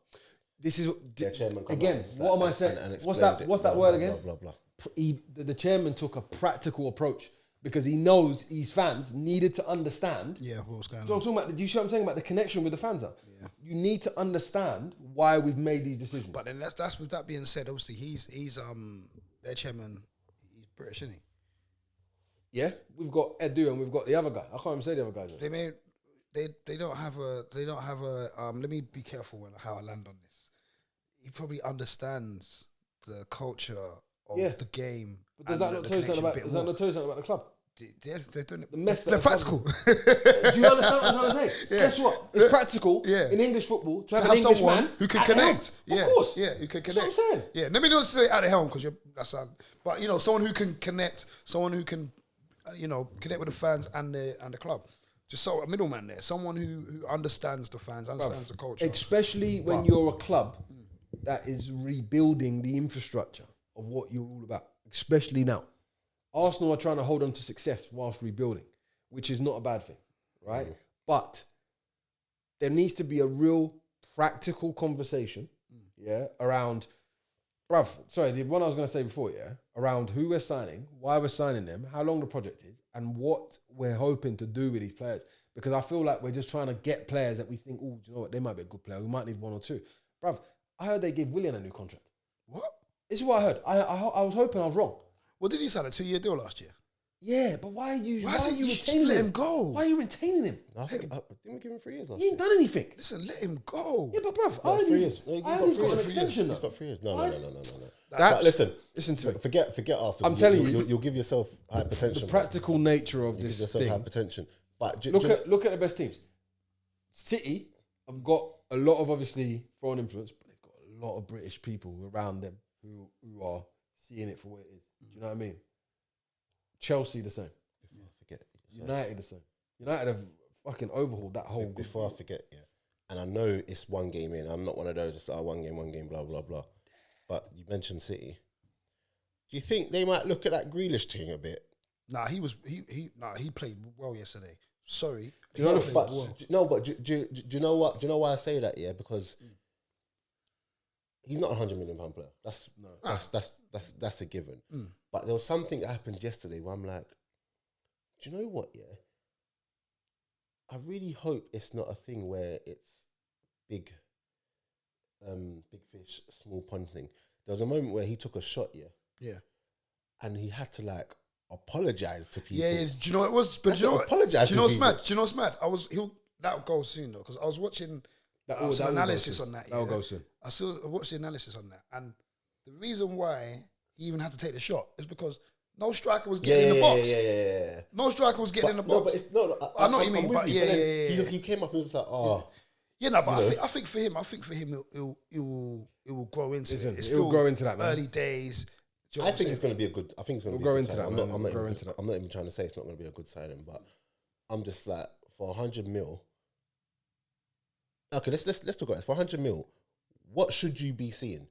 This is Their chairman come again. out. What am I saying? And What's explained that? it. What's that Blah, word blah, again? blah, blah, blah. The chairman took a practical approach because he knows his fans needed to understand. Yeah, what was going So I'm on? talking about. Do you see what I'm saying about the connection with the fans? Yeah. You need to understand why we've made these decisions. But then that's with that being said, obviously he's their chairman. He's British, isn't he? Yeah, we've got Edu and we've got the other guy. I can't even say the other guy's name. They don't have a let me be careful how I land on this. He probably understands the culture of the game. But does that not tell you something about the club? They're doing it. The mess They're that the practical. Do you understand what I'm trying to say? Yeah. Guess what? It's practical in English football to have an English someone man who can at the connect. helm. Of course. Yeah, who can That's connect. what I'm saying. Yeah, let me not say at the helm because that's but you know, someone who can connect, someone who can connect with the fans and the club. Just a middleman there, someone who understands the fans, understands the culture. Especially when you're a club that is rebuilding the infrastructure of what you're all about. Especially now. Arsenal are trying to hold on to success whilst rebuilding, which is not a bad thing, right? But there needs to be a real practical conversation, around, the one I was going to say before, around who we're signing, why we're signing them, how long the project is, and what we're hoping to do with these players. Because I feel like we're just trying to get players that we think, oh, do you know what, they might be a good player. We might need one or two. Bruv, I heard they gave Willian a new contract. What? This is what I heard. I was hoping I was wrong. What did he sign a 2-year deal last year? Yeah, but why are you just retaining let him? him go? Why are you retaining him? Didn't we give him 3 years last He year? ain't done anything. Listen, let him go. Yeah, but bruv, No, I 3 years. No, heard he's got an 3 years. extension He's though. got 3 years. No. That's- But listen to me. Forget Arsenal. I'm telling you, you'll give yourself hypertension. The practical nature of You give this yourself thing. hypertension. But Look at the best teams. City have got a lot of obviously foreign influence, but they've got a lot of British people around them who are seeing it for what it is. Do you know what I mean? Chelsea the same. Before I forget, United the same. United have fucking overhauled that whole. Before I forget, and I know it's one game in. I'm not one of those. It's one game, blah blah blah. But you mentioned City. Do you think they might look at that Grealish thing a bit? Nah, he played well yesterday. Sorry. Do you know He the played No, but do you know what? Do you know why I say that? Yeah, because he's not £100 million player. That's a given. But there was something that happened yesterday where I'm like, do you know what? Yeah, I really hope it's not a thing where it's big fish, small pond thing. There was a moment where he took a shot, Yeah. and he had to like apologize to people. Yeah. Do you know what it was? But do you know what? Apologize Do you know to what's mad? people. Do you know what's mad? That'll go soon though, because I was watching That some analysis on that. That'll go soon. I watched the analysis on that, and the reason why he even had to take the shot is because no striker was getting in the box. Yeah. No striker was getting in the box. No, but it's no. I know what you mean, with but you, yeah, then yeah. He came up and was like, oh. Yeah, no, but I think for him, it will grow into Listen, it. It's it will still grow into that, man. early days. Do you know I what think I'm it's going to be a good. I think it's going to We'll be grow a good into signing. that, I'm man. not We'll grow into that. I'm not even trying to say it's not going to be a good signing, but I'm just like for 100 mil. Okay, let's talk about this. For 100 mil, what should you be seeing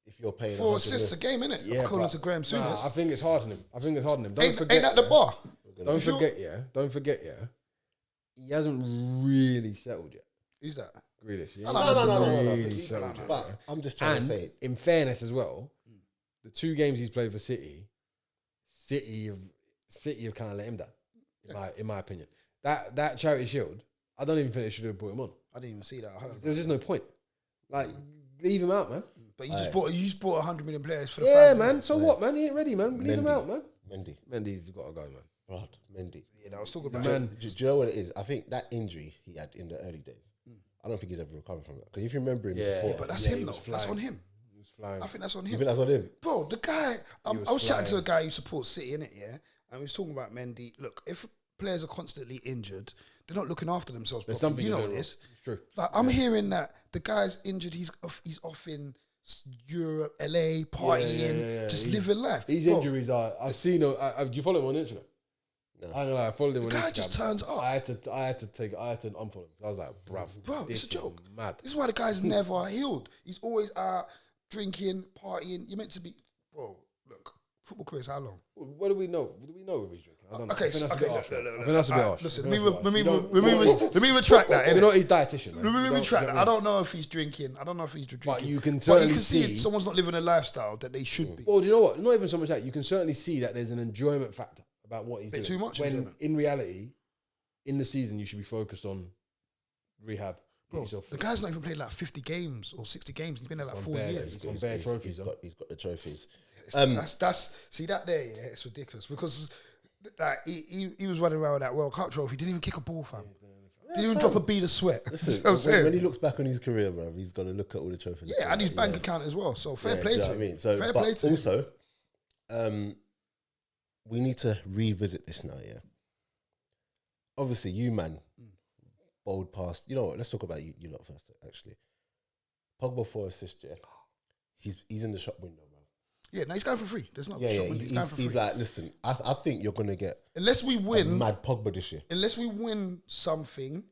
if you're paying 4 assists a game, innit? Yeah, According but- to Graham Souness. I think it's hard on him. Don't Ain't forget. that the bar? Don't forget. He hasn't really settled yet. Who's that? Grealish. He No, hasn't no. really settled yet. But I'm just trying to say it. In fairness as well, the 2 games he's played for City have kind of let him down. In my opinion, that Charity Shield, I don't even think they should have brought him on. I didn't even see that. I heard. There was just no point. Like, leave him out, man. But you just bought 100 million players for the Yeah, fans. man. innit? So what, man? He ain't ready, man. Leave him Mendy. out, man. Mendy's Mendy's got to go, man. Rod, Mendy. Yeah, I was talking The about man. Do you know what it is? I think that injury he had in the early days, I don't think he's ever recovered from that. Because if you remember him Yeah. before, Yeah, but that's Yeah, him he though. was That's flying. on him. He was flying. I think that's on you him. think that's on him? Bro, the guy, I was was chatting to a flying. guy who supports City, innit, yeah? And we was talking about Mendy. Look, if players are constantly injured, they're not looking after themselves There's properly. something You you're know doing this. wrong. It's true. Like, I'm hearing that the guy's injured, he's off in Europe, LA, partying, just He's- living life. These Bro, injuries are. I've seen. Do you follow him on Instagram? No. I know. I followed him on The guy Instagram. just turns up. I had to unfollow him. I was like, bruv, Bro, this it's a joke. is mad. This is why the guy's never healed. He's always out drinking, partying. You're meant to be, bro. Look, football careers how long? What do we know? What do we know if he's drinking? I don't know. Okay, I think that's a bit harsh. look, I look, think that's a bit harsh. Listen, I let think that's a bit harsh. me retract that. You're innit? not his dietitian. man. Let me You don't- retract you that. know I what don't know if he's drinking. I don't know if he's drinking. But you can But certainly you can see see. someone's not living a lifestyle that they should be. Well, do you know what? Not even so much that. You can certainly see that there's an enjoyment factor about what he's Bit doing. too much When enjoyment. in reality, in the season, you should be focused on rehab. Get Bro, yourself the fit. guy's not even played like 50 games or 60 games. He's been there like On 4 bare- years. he's got bare trophies. He's got the trophies. That's see that there, yeah, it's ridiculous because like he was running around with that World Cup trophy. Didn't even kick a ball, fam. Didn't even drop a bead of sweat. Listen, You know what I'm saying? when he looks back on his career, bro, he's gonna look at all the trophies. Yeah, and his bank account as well. So fair Yeah, play do you to know him. what I mean? So, Fair but play to him. also, we need to revisit this now. Yeah, obviously, you man, bold past. You know what? Let's talk about you lot first. Actually, Pogba 4 assists. Yeah, he's in the shop window, bro. Yeah, no, he's going for free. There's not Yeah, shot yeah. window. He's going for free. He's like, listen, I think you're gonna get Unless we a win, mad Pogba this year. something,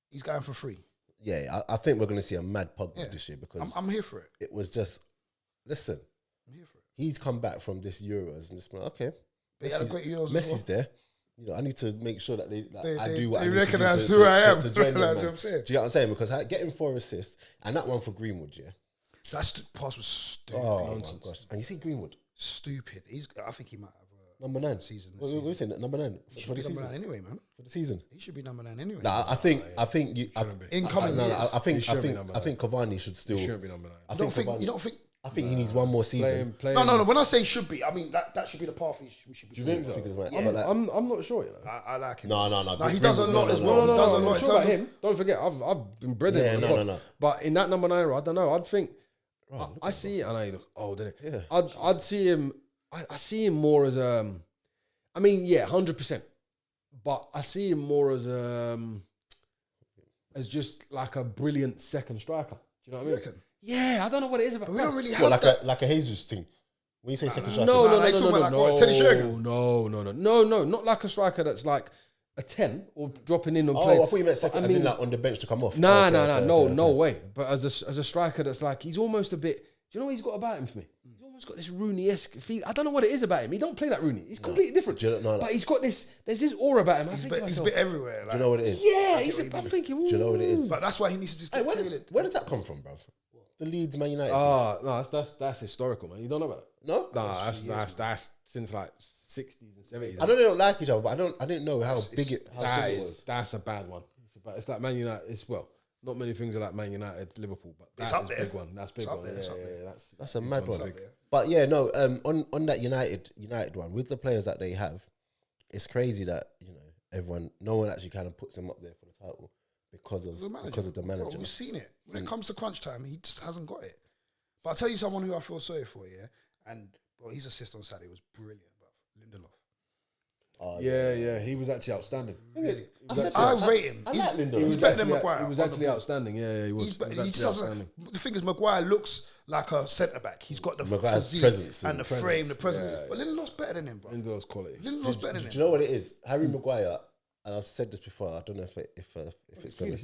he's going for free. Yeah, I think we're gonna see a mad Pogba Yeah. this year because I'm here for it. it was just, listen, I'm here for it. he's come back from this Euros and just been like, okay, But he had a great Euros as Messi's well. there. You know, I need to make sure that I They- do what they I need to do recognise to who I am. to join them, That's man. what I'm saying. Do you get what I'm saying? Because getting 4 assists and that one for Greenwood, yeah. That pass was stupid. Oh my gosh! And you see Greenwood, Stupid. I think he might have number 9 season. What are we saying? Number 9 He for should the be number 9 season. anyway, man. For the season. He should be number 9 anyway. Nah, I think you. In coming years. I think He should be number I think Cavani should still. He shouldn't be number 9. I You think don't think? Cavani- You don't think? I think he needs one more season. Playing. No. When I say should be, I mean that should be the path we should be. Do you think so? Because, man, Yeah. I'm like, I'm not sure. You know. I like him. no. No, he does a lot as well. No, He does a lot I'm in sure terms about of- him. Don't forget, I've been bred in Yeah, him. no. But in that number 9 role, I don't know. I'd think Bro, I see it. I know he looks old, doesn't it? Yeah. I'd see him. I see him more as I mean, yeah, 100%. But I see him more as just like a brilliant second striker. Do you know what I mean? reckon? Yeah, I don't know what it is about. But we don't really have Well, that. like a Jesus thing. When you say second striker, No, he's talking about like what, Teddy Sheringham? no, not like a striker that's like a 10 or dropping in and Oh, playing. I thought you meant second, I as in mean- like on the bench to come off. Nah, Okay, okay, no okay. way. But as a striker that's like, he's almost a bit, do you know what he's got about him for me? He's almost got this Rooney-esque feel. I don't know what it is about him. He don't play like Rooney. He's completely different. Do you know- no. But he's got there's this aura about him. I He's think a to bit myself, everywhere. Do Like, you know what it is? yeah, I'm thinking, Do you know what it is? But that's why he needs to just Hey, get tailored. where did that come from, bro? The Leeds Man United. no, that's historical, man. You don't know about it? No, No, that's since like 60s and 70s. I know they don't like each other, but I didn't know how big it was. That's a bad one. It's like Man United. Not many things are like Man United, Liverpool, but It's that up is there. big one. That's big It's up one. there, it's up Yeah, there. That's a mad one. up there. But yeah, no. On that United one with the players that they have, it's crazy that no one actually kind of puts them up there for the title because of the Bro, manager. we've seen it. When it comes to crunch time, he just hasn't got it. But I'll tell you someone who I feel sorry for, yeah? And, bro, his assist on Saturday was brilliant, bro. Lindelof. Oh, Yeah, he was actually outstanding. I rate him. I He's, like Lindelof. he's better than Maguire. He was on the actually ball. outstanding. Yeah, he was. He's better. He was He just actually doesn't. outstanding. The thing is, Maguire looks like a centre back. He's got the Maguire's physique presence and the and frame, the presence. yeah. But Lindelof's better than him, bro. Lindelof's quality. Lindelof's better than Do him. you know what it is? Harry Maguire, and I've said this before. I don't know if it's gonna.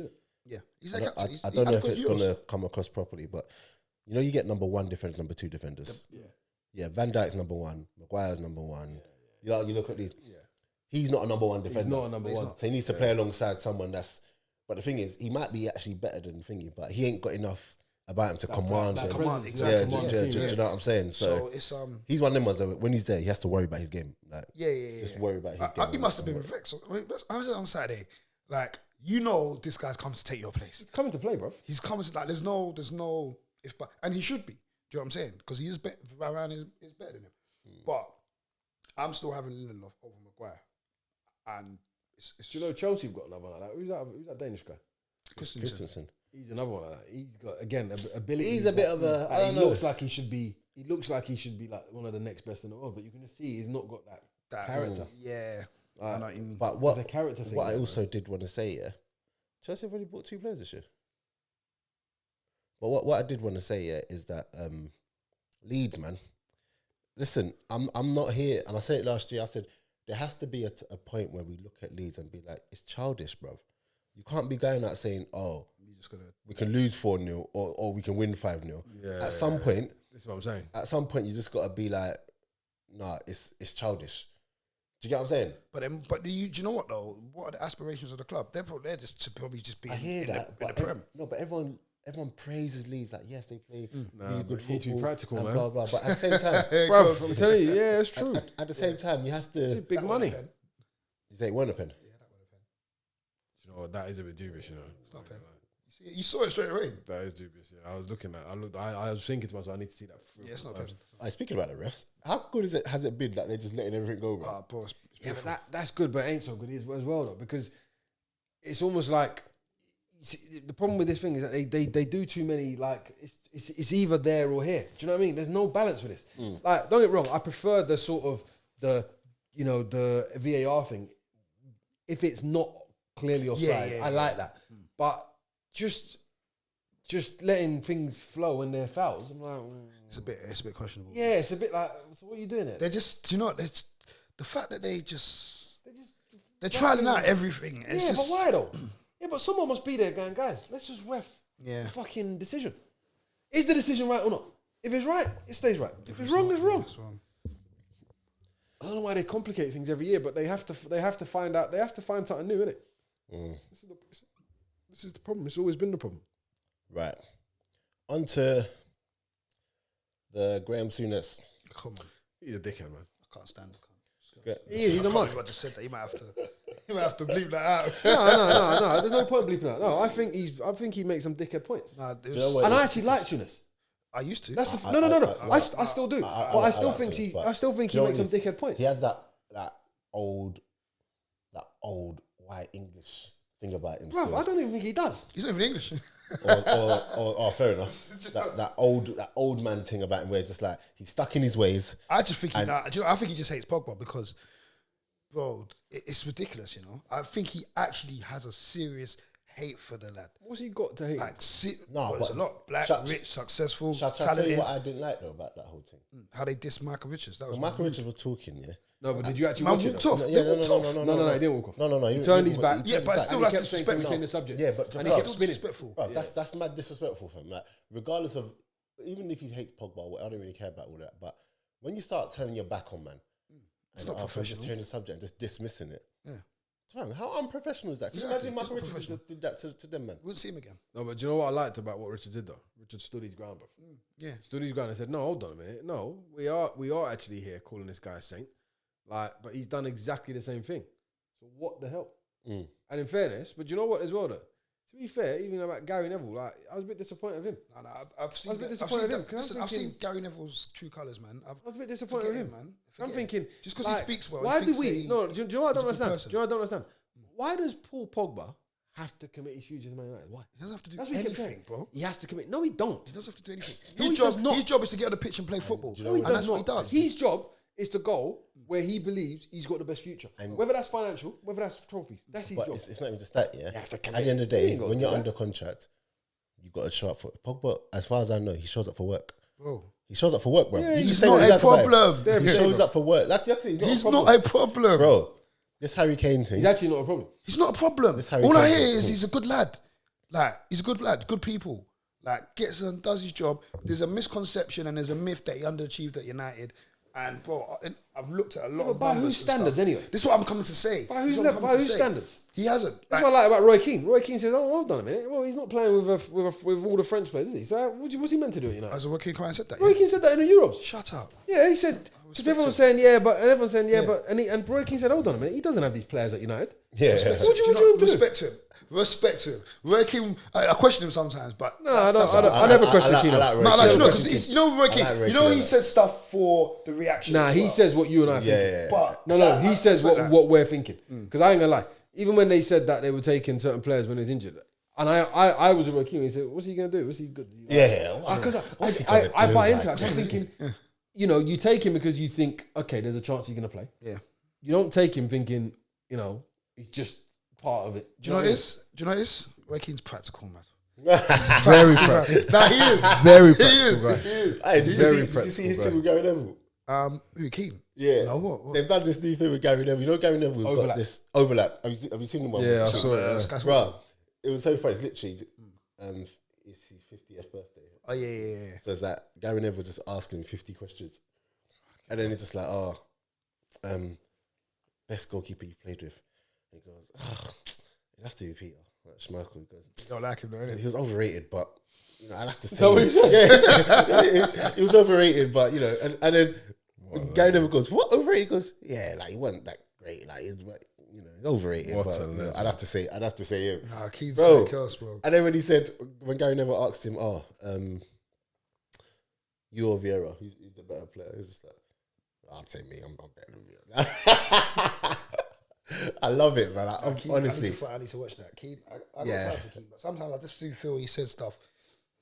Yeah, he's I like don't know if it's gonna come across properly, but You know, you get number 1 defenders, number 2 defenders. Yeah, Van Dijk's number 1, Maguire's number 1. You know, you look at these. He's not a number 1 defender. He's not a number 1. So he needs to play alongside someone that's. But the thing is, he might be actually better than Thingy, but he ain't got enough about him to command. Do you know what I'm saying? So it's he's one of them ones that when he's there, he has to worry about his game. Like, just worry about his game. He must have been vexed. I was on Saturday, like this guy's come to take your place. He's coming to play, bro. He's coming to there's no and he should be. Do you know what I'm saying? Because he is better. Varane is better than him. But I'm still having Lindelof over Maguire, and it's Do you know Chelsea have got another one like that? Who's that Danish guy? Christensen. He's another one like that. He's got again ability. He's a bit of a. I don't know. Looks like he should be. He looks like he should be like one of the next best in the world. But you can just see he's not got that character. Yeah, I know what you mean. But what a character thing? What I also did want to say, Chelsea have already bought 2 players this year. But what I did want to say, is that Leeds, man. Listen, I'm not here, and I said it last year. I said there has to be a point where we look at Leeds and be like, it's childish, bruv. You can't be going out saying, we can lose 4-0 or we can win 5-0. At some point, this is what I'm saying. At some point, you just got to be like, nah, it's childish. Do you get what I'm saying? But do you know what though? What are the aspirations of the club? They're just to probably just be in the Prem. But everyone praises Leeds, like, yes, they play really good football. You need to be practical, man. Blah, blah. But at the same time, bro, I'm telling you, yeah, it's true. At the same time, you have to. It's big money. You say it won a pen. Yeah, that won a pen. You know what? That is a bit dubious, you know. It's not a pen. You saw it straight away. That is dubious. Yeah, I was looking at. I was thinking to myself, I need to see that. Yeah, it's not a pen. Speaking about the refs, how good has it been that they're just letting everything go, bro? Bro, yeah, but that's good, but it ain't so good as well though, because it's almost like. See, the problem with this thing is that they do too many, like it's either there or here. Do you know what I mean? There's no balance with this. Like, don't get me wrong, I prefer the sort of the VAR thing if it's not clearly offside. I like that. But just letting things flow when they're fouls, I'm like, it's a bit questionable. Yeah, it's a bit like, so what are you doing there? They're just, it's the fact that they're trialing out everything. It's but why though? Yeah, but someone must be there going, guys, let's just ref the fucking decision. Is the decision right or not? If it's right, it stays right. If it's wrong, it's wrong. I don't know why they complicate things every year, but they have to find out. They have to find something new, innit? This is the problem. It's always been the problem. Right. On to the Graham Souness. Come on. He's a dickhead, man. I can't stand the cunt. He's a man. I just said that. You might have to bleep that out. No. There's no point bleeping that. No, I think he makes some dickhead points. And I actually like Souness. I used to. That's no. I still do. But I still think he makes some dickhead points. He has that old white English thing about him. Bro, I don't even think he does. He's not even English. or fair enough. that old man thing about him where it's just like he's stuck in his ways. I just think I think he just hates Pogba because, bro, it's ridiculous. You know, I think he actually has a serious hate for the lad. What's he got to hate? Like, there's a lot. Black, rich, successful, talented. Shall I tell you what I didn't like though about that whole thing? How they dissed Michael Richards. That was Michael Richards was talking, yeah. No, but did you actually watch it? No, he didn't walk off. No. He turned his back. Yeah, but still, that's disrespectful. In the subject. Yeah, but and he kept spinning. Bro, that's mad disrespectful for him. Like, regardless of, even if he hates Pogba, I don't really care about all that. But when you start turning your back on man, it's not professional. Just turning the subject and just dismissing it. Yeah. Fam, how unprofessional is that? Because imagine Michael Richards just did that to them, man. Wouldn't see him again. No, but do you know what I liked about what Richard did though? Richard stood his ground, bro. Yeah. Stood his ground and said, no, hold on a minute. No, we are actually here calling this guy a saint. Like, but he's done exactly the same thing. So what the hell? And in fairness, but do you know what as well though? To be fair, even about Gary Neville, like, I was a bit disappointed with him. No, I've seen Gary Neville's true colours, man. I was a bit disappointed with him, man. I'm thinking, just because he speaks well. Why do we? No, do you know what I don't understand? Do you know what I don't understand? Why does Paul Pogba have to commit his future to Man United? Why? He doesn't have to do anything, bro. He has to commit. No, he don't. He doesn't have to do anything. No, his job is to get on the pitch and play football. No, he does what he does. His job is to go where he believes he's got the best future. And whether that's financial, whether that's trophies, that's his job. It's not even just that, yeah. At the end of the day, when you're under contract, you got to show up for it. Pogba, as far as I know, he shows up for work. Bro. He shows up for work, bro. Yeah, he's not a problem. He shows up for work. He's not a problem. Bro, this Harry Kane thing. He's actually not a problem. He's not a problem. All I hear is he's a good lad. Like, he's a good lad, good people. Like, gets on, does his job. There's a misconception and there's a myth that he underachieved at United. And, bro, I've looked at a lot of by numbers whose and standards stuff. anyway? This is what I'm coming to say. By whose standards? He hasn't. That's what I like about Roy Keane. Roy Keane says, "Oh, hold on a minute. Well, he's not playing with all the French players, is he? So what's he meant to do at United?" As a Roy Keane client said that. Roy Keane said that in the Euros. Shut up. Yeah, he said. Because everyone's saying and Roy Keane said, "Hold on a minute. He doesn't have these players at United." Yeah. What do you want to do? Respect to him. Roy Keane, I question him sometimes, but No, I never question Keane. No, you know, because Roy Keane, he says stuff for the reaction. Nah, he says what you and I think. But he says what we're thinking. Because I ain't gonna lie. Even when they said that they were taking certain players when he was injured, and I was a Roy Keane, he said, "What's he gonna do? What's he good?" Because I buy into it. I'm thinking, you take him because you think, okay, there's a chance he's gonna play. Yeah. You don't take him thinking, he's just part of it. Do you know what it is? Roy Keane's practical, man. Very practical. Nah, he is. Very practical. He is. Hey, did you see his thing with Gary Neville? Who, Keane? Yeah. No, what? They've done this new thing with Gary Neville. You know Gary Neville's got this overlap. Have you seen the one? Yeah, I saw it. Bro, it was so funny. It's literally it's his 50th birthday. Oh, yeah. So it's like Gary Neville just asking him 50 questions. And then it's just like, best goalkeeper you've played with. And he goes, it'd have to be Peter. Like Schmeichel. He goes, You don't like him though, innit? he was overrated, but I'd have to say. Is that what he said? Yeah, he was overrated, but and then Gary Neville goes, "What overrated?" He goes, "Yeah, like he wasn't that great. Like he's overrated." What but a legend. I'd have to say him. Nah, Keane's Bro. something else, bro. And then when Gary Neville asked him, you or Vieira, who's the better player? He's just like, I'd say me. I'm better than Vieira. I love it, man. Honestly, I need to watch that. Keane, I got time for Keane, but sometimes I just do feel he says stuff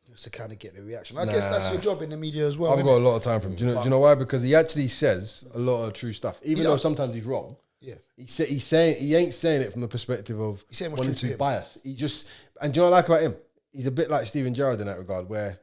just to kind of get the reaction. I guess that's your job in the media as well. I've got a lot of time for him. Do you know why? Because he actually says a lot of true stuff, even though sometimes he's wrong. Yeah, he ain't saying it from the perspective of he's saying what's wanting true to to be him. biased. And do you know what I like about him? He's a bit like Steven Gerrard in that regard. Where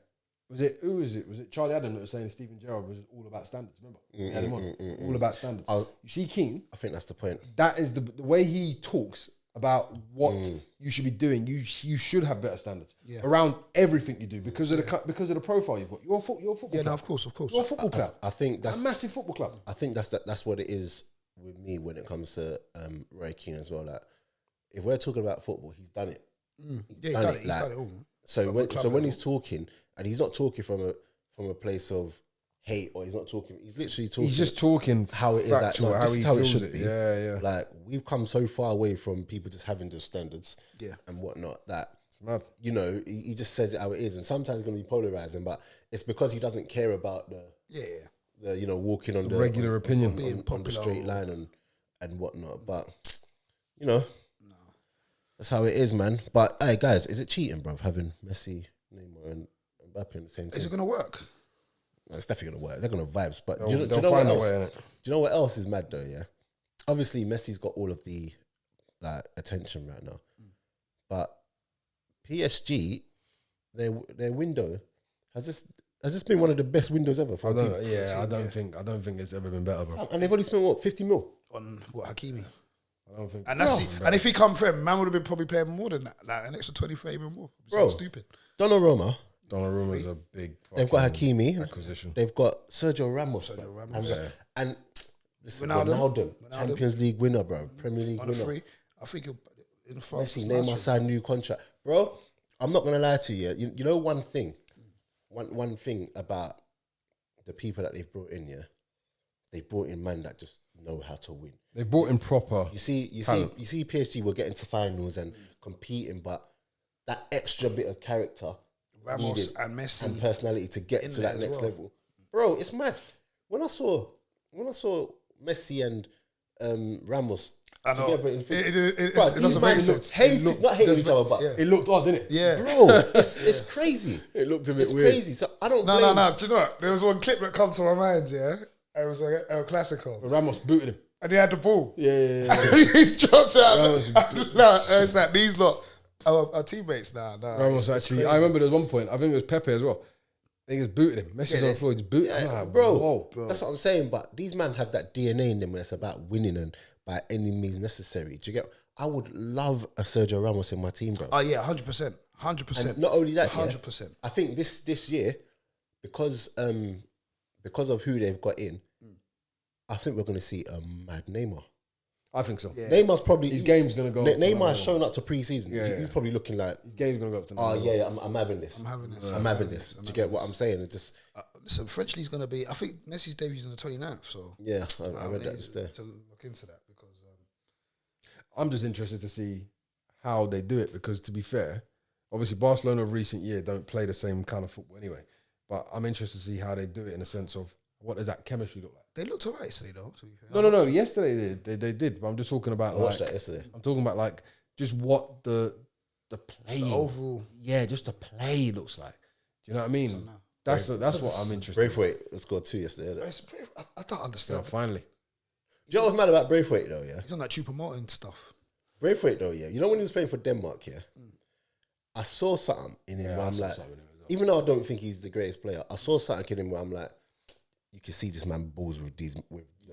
was it? Was it Charlie Adam that was saying Steven Gerrard was all about standards? Remember, he had him on all about standards. You see, Keane. I think that's the point. That is the way he talks about what you should be doing. You should have better standards around everything you do because of the profile you've got. You're a football Yeah, club. no, of course. You're a football club. I think that's a massive football club. I think that's what it is with me when it comes to Roy Keane as well. Like, if we're talking about football, he's done it. He's done it. He's done it all. So when he's talking, and he's not talking from a place of hate, or he's not talking. He's literally talking. He's just talking how it is. factual, This is how it should it. be. Yeah. Like, we've come so far away from people just having those standards, and whatnot. That It's mad. he just says it how it is, and sometimes it's going to be polarizing, but it's because he doesn't care about the walking on the regular opinion, being on the popular straight line and whatnot. But that's how it is, man. But hey, guys, is it cheating, bro, having Messi, Neymar, and Mbappe in the same team? Is it gonna work? No, it's definitely gonna work. They're gonna vibes. But They'll do you know what find a else? way, innit? Do you know what else is mad though? Yeah, obviously Messi's got all of the attention right now, but PSG, their window has this been one of the best windows ever for a team? I don't think it's ever been better, bro. And they've only spent what, 50 mil On what, Hakimi? I don't think. And and if he come Prem, man would have been probably playing more than that, like an extra 20, 30 more. Bro. Stupid. Donnarumma. Donnarumma's a big. They've got Hakimi. Acquisition. They've got Sergio Ramos. And listen, Ronaldo, Champions League winner, bro. Premier League On winner. a free, I think in France. Messi, Neymar signed new contract, bro. I'm not gonna lie to you. You know one thing about the people that they've brought in. Yeah, they've brought in men that just know how to win. They brought in proper. You see PSG were getting to finals and competing, but that extra bit of character, Ramos and Messi and personality to get to that next level, bro. It's mad. When I saw Messi and Ramos together in it doesn't make sense. Not hating each other, but It looked odd, didn't it? Yeah, bro, it's crazy. It looked a bit It's weird. crazy. So I don't. No. blame- Do you know what? There was one clip that comes to my mind. Yeah, it was like El Clasico, Ramos booted him. and he had the ball. Yeah. He's dropped out. Ramos- No, it's like these lot are teammates now. Ramos actually. I remember there was one point. I think it was Pepe as well. I think he was booted him. Messi's on the floor. He just booted him. I'm like, bro, whoa. that's what I'm saying. But these men have that DNA in them where it's about winning and by any means necessary. Do you get? I would love a Sergio Ramos in my team, bro. Oh yeah, 100%. 100%. Not only that, 100%. I think this year, because of who they've got in, I think we're going to see a mad Neymar. I think so. Yeah. Neymar's probably His game's going to go. Neymar's shown up to pre-season. Yeah. He's probably looking like, His game's going to go up to. oh yeah, I'm having this. I'm having this. Do you get what I'm saying? It just Listen, French League's going to be. I think Messi's debut's on the 29th. So yeah, I read that just there. To look into that because I'm just interested to see how they do it because, to be fair, obviously Barcelona of recent year don't play the same kind of football anyway. But I'm interested to see how they do it in a sense of what does that chemistry look like. they looked alright yesterday, though. To be fair. No. Yesterday they did. But I'm just talking about I watched that yesterday. I'm talking about like just what the playing The overall. Yeah, just the play looks like. Do you know what I mean? That's what I'm interested. Braithwaite scored 2 yesterday. I don't understand. Yeah, finally. Do you know what's mad about Braithwaite though? Yeah, He's on that Chupa Martin stuff. Braithwaite though. Yeah, you know when he was playing for Denmark. Yeah, I saw something in him where I'm like, even though I don't think he's the greatest player, I saw something in him where I'm like, you can see this man balls with the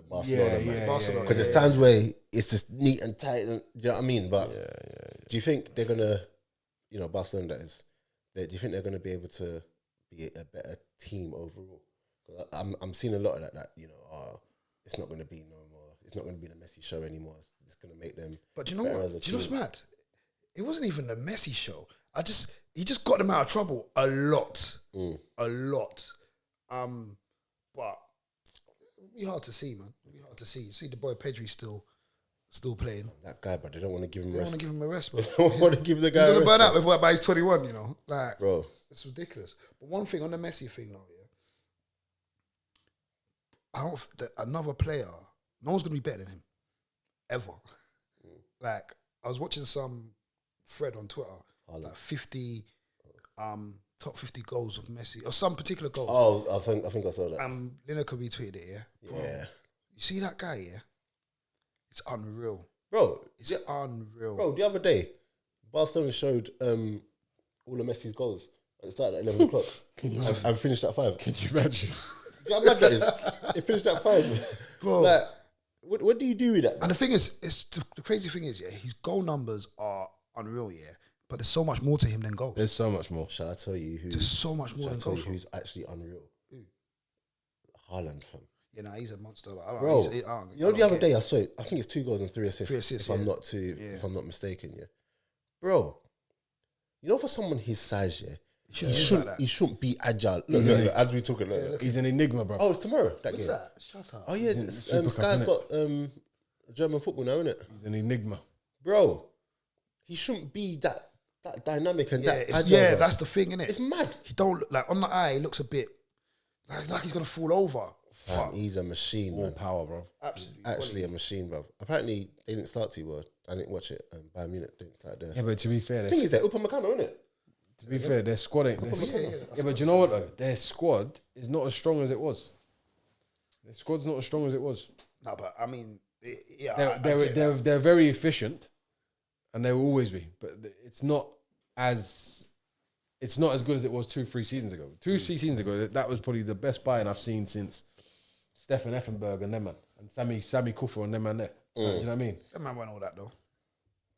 Barcelona man. Barcelona. Because there's times where it's just neat and tight, and you know what I mean. But do you think they're gonna, Barcelona that is, do you think they're gonna be able to be a better team overall? I'm seeing a lot of that. It's not gonna be no more. It's not gonna be the Messi show anymore. It's gonna make them. But do you know what? Do you know what's mad? It wasn't even the Messi show. He just got them out of trouble a lot. A lot. But it'll be hard to see, man. It'll be hard to see. You see the boy Pedri still playing. That guy, but they don't want to give him They rest. want to give him a rest, bro. They don't want to give the guy He's a gonna burn rest. out before by he's 21, Like, Bro. it's ridiculous. But one thing on the Messi thing, though, another player, no one's gonna be better than him, ever. Like, I was watching some thread on Twitter, like 50, top 50 goals of Messi, or some particular goal. Oh, I think I saw that. Lineker retweeted it, yeah? Bro, Yeah. you see that guy, yeah? It's unreal. Bro, It's unreal. Bro, the other day, Barcelona showed all of Messi's goals. It started at 11 o'clock and finished at 5. Can you imagine? Do you know how mad that is? It finished at 5. Bro. Like, what do you do with that? And the thing is, the crazy thing is, yeah, his goal numbers are unreal, yeah, but there's so much more to him than goals. There's so much more. Shall I tell you who? There's so much more Shall I than tell goals. you who's actually unreal? Who? Haaland, fam. Yeah, nah, he's a monster. Bro, the other day I saw it. I think it's 2 goals and 3 assists. 3 assists, if I'm yeah. not if I'm not mistaken, yeah. Bro, for someone his size, yeah, he shouldn't be agile. Look, as we talk, look. He's an enigma, bro. Oh, it's tomorrow. That What's game. that? Shut up. Oh yeah, Super Cup, Sky's innit? got German football now, innit? He's an enigma. Bro, he shouldn't be that dynamic and that agile. Yeah, bro. that's the thing, innit? It's mad. He don't look, like on the eye. He looks a bit like he's gonna fall over. But He's a machine, More man. power, bro. absolutely, Actually, a machine, bro. Apparently, they didn't start too well. I didn't watch it. Bayern Munich didn't start there. Yeah, but to be fair, The thing is, they're Upamecano, isn't it? their squad ain't. Yeah, but do you know what though? Their squad is not as strong as it was. Their squad's not as strong as it was. No, but I mean, yeah, They're very efficient, and they will always be. But it's not as good as it was 2-3 seasons ago. 2-3 seasons ago, that was probably the best buy-in I've seen since Stefan Effenberg and them man, and Sammy Kufa and them man there. Do you know what I mean? that man went all that though.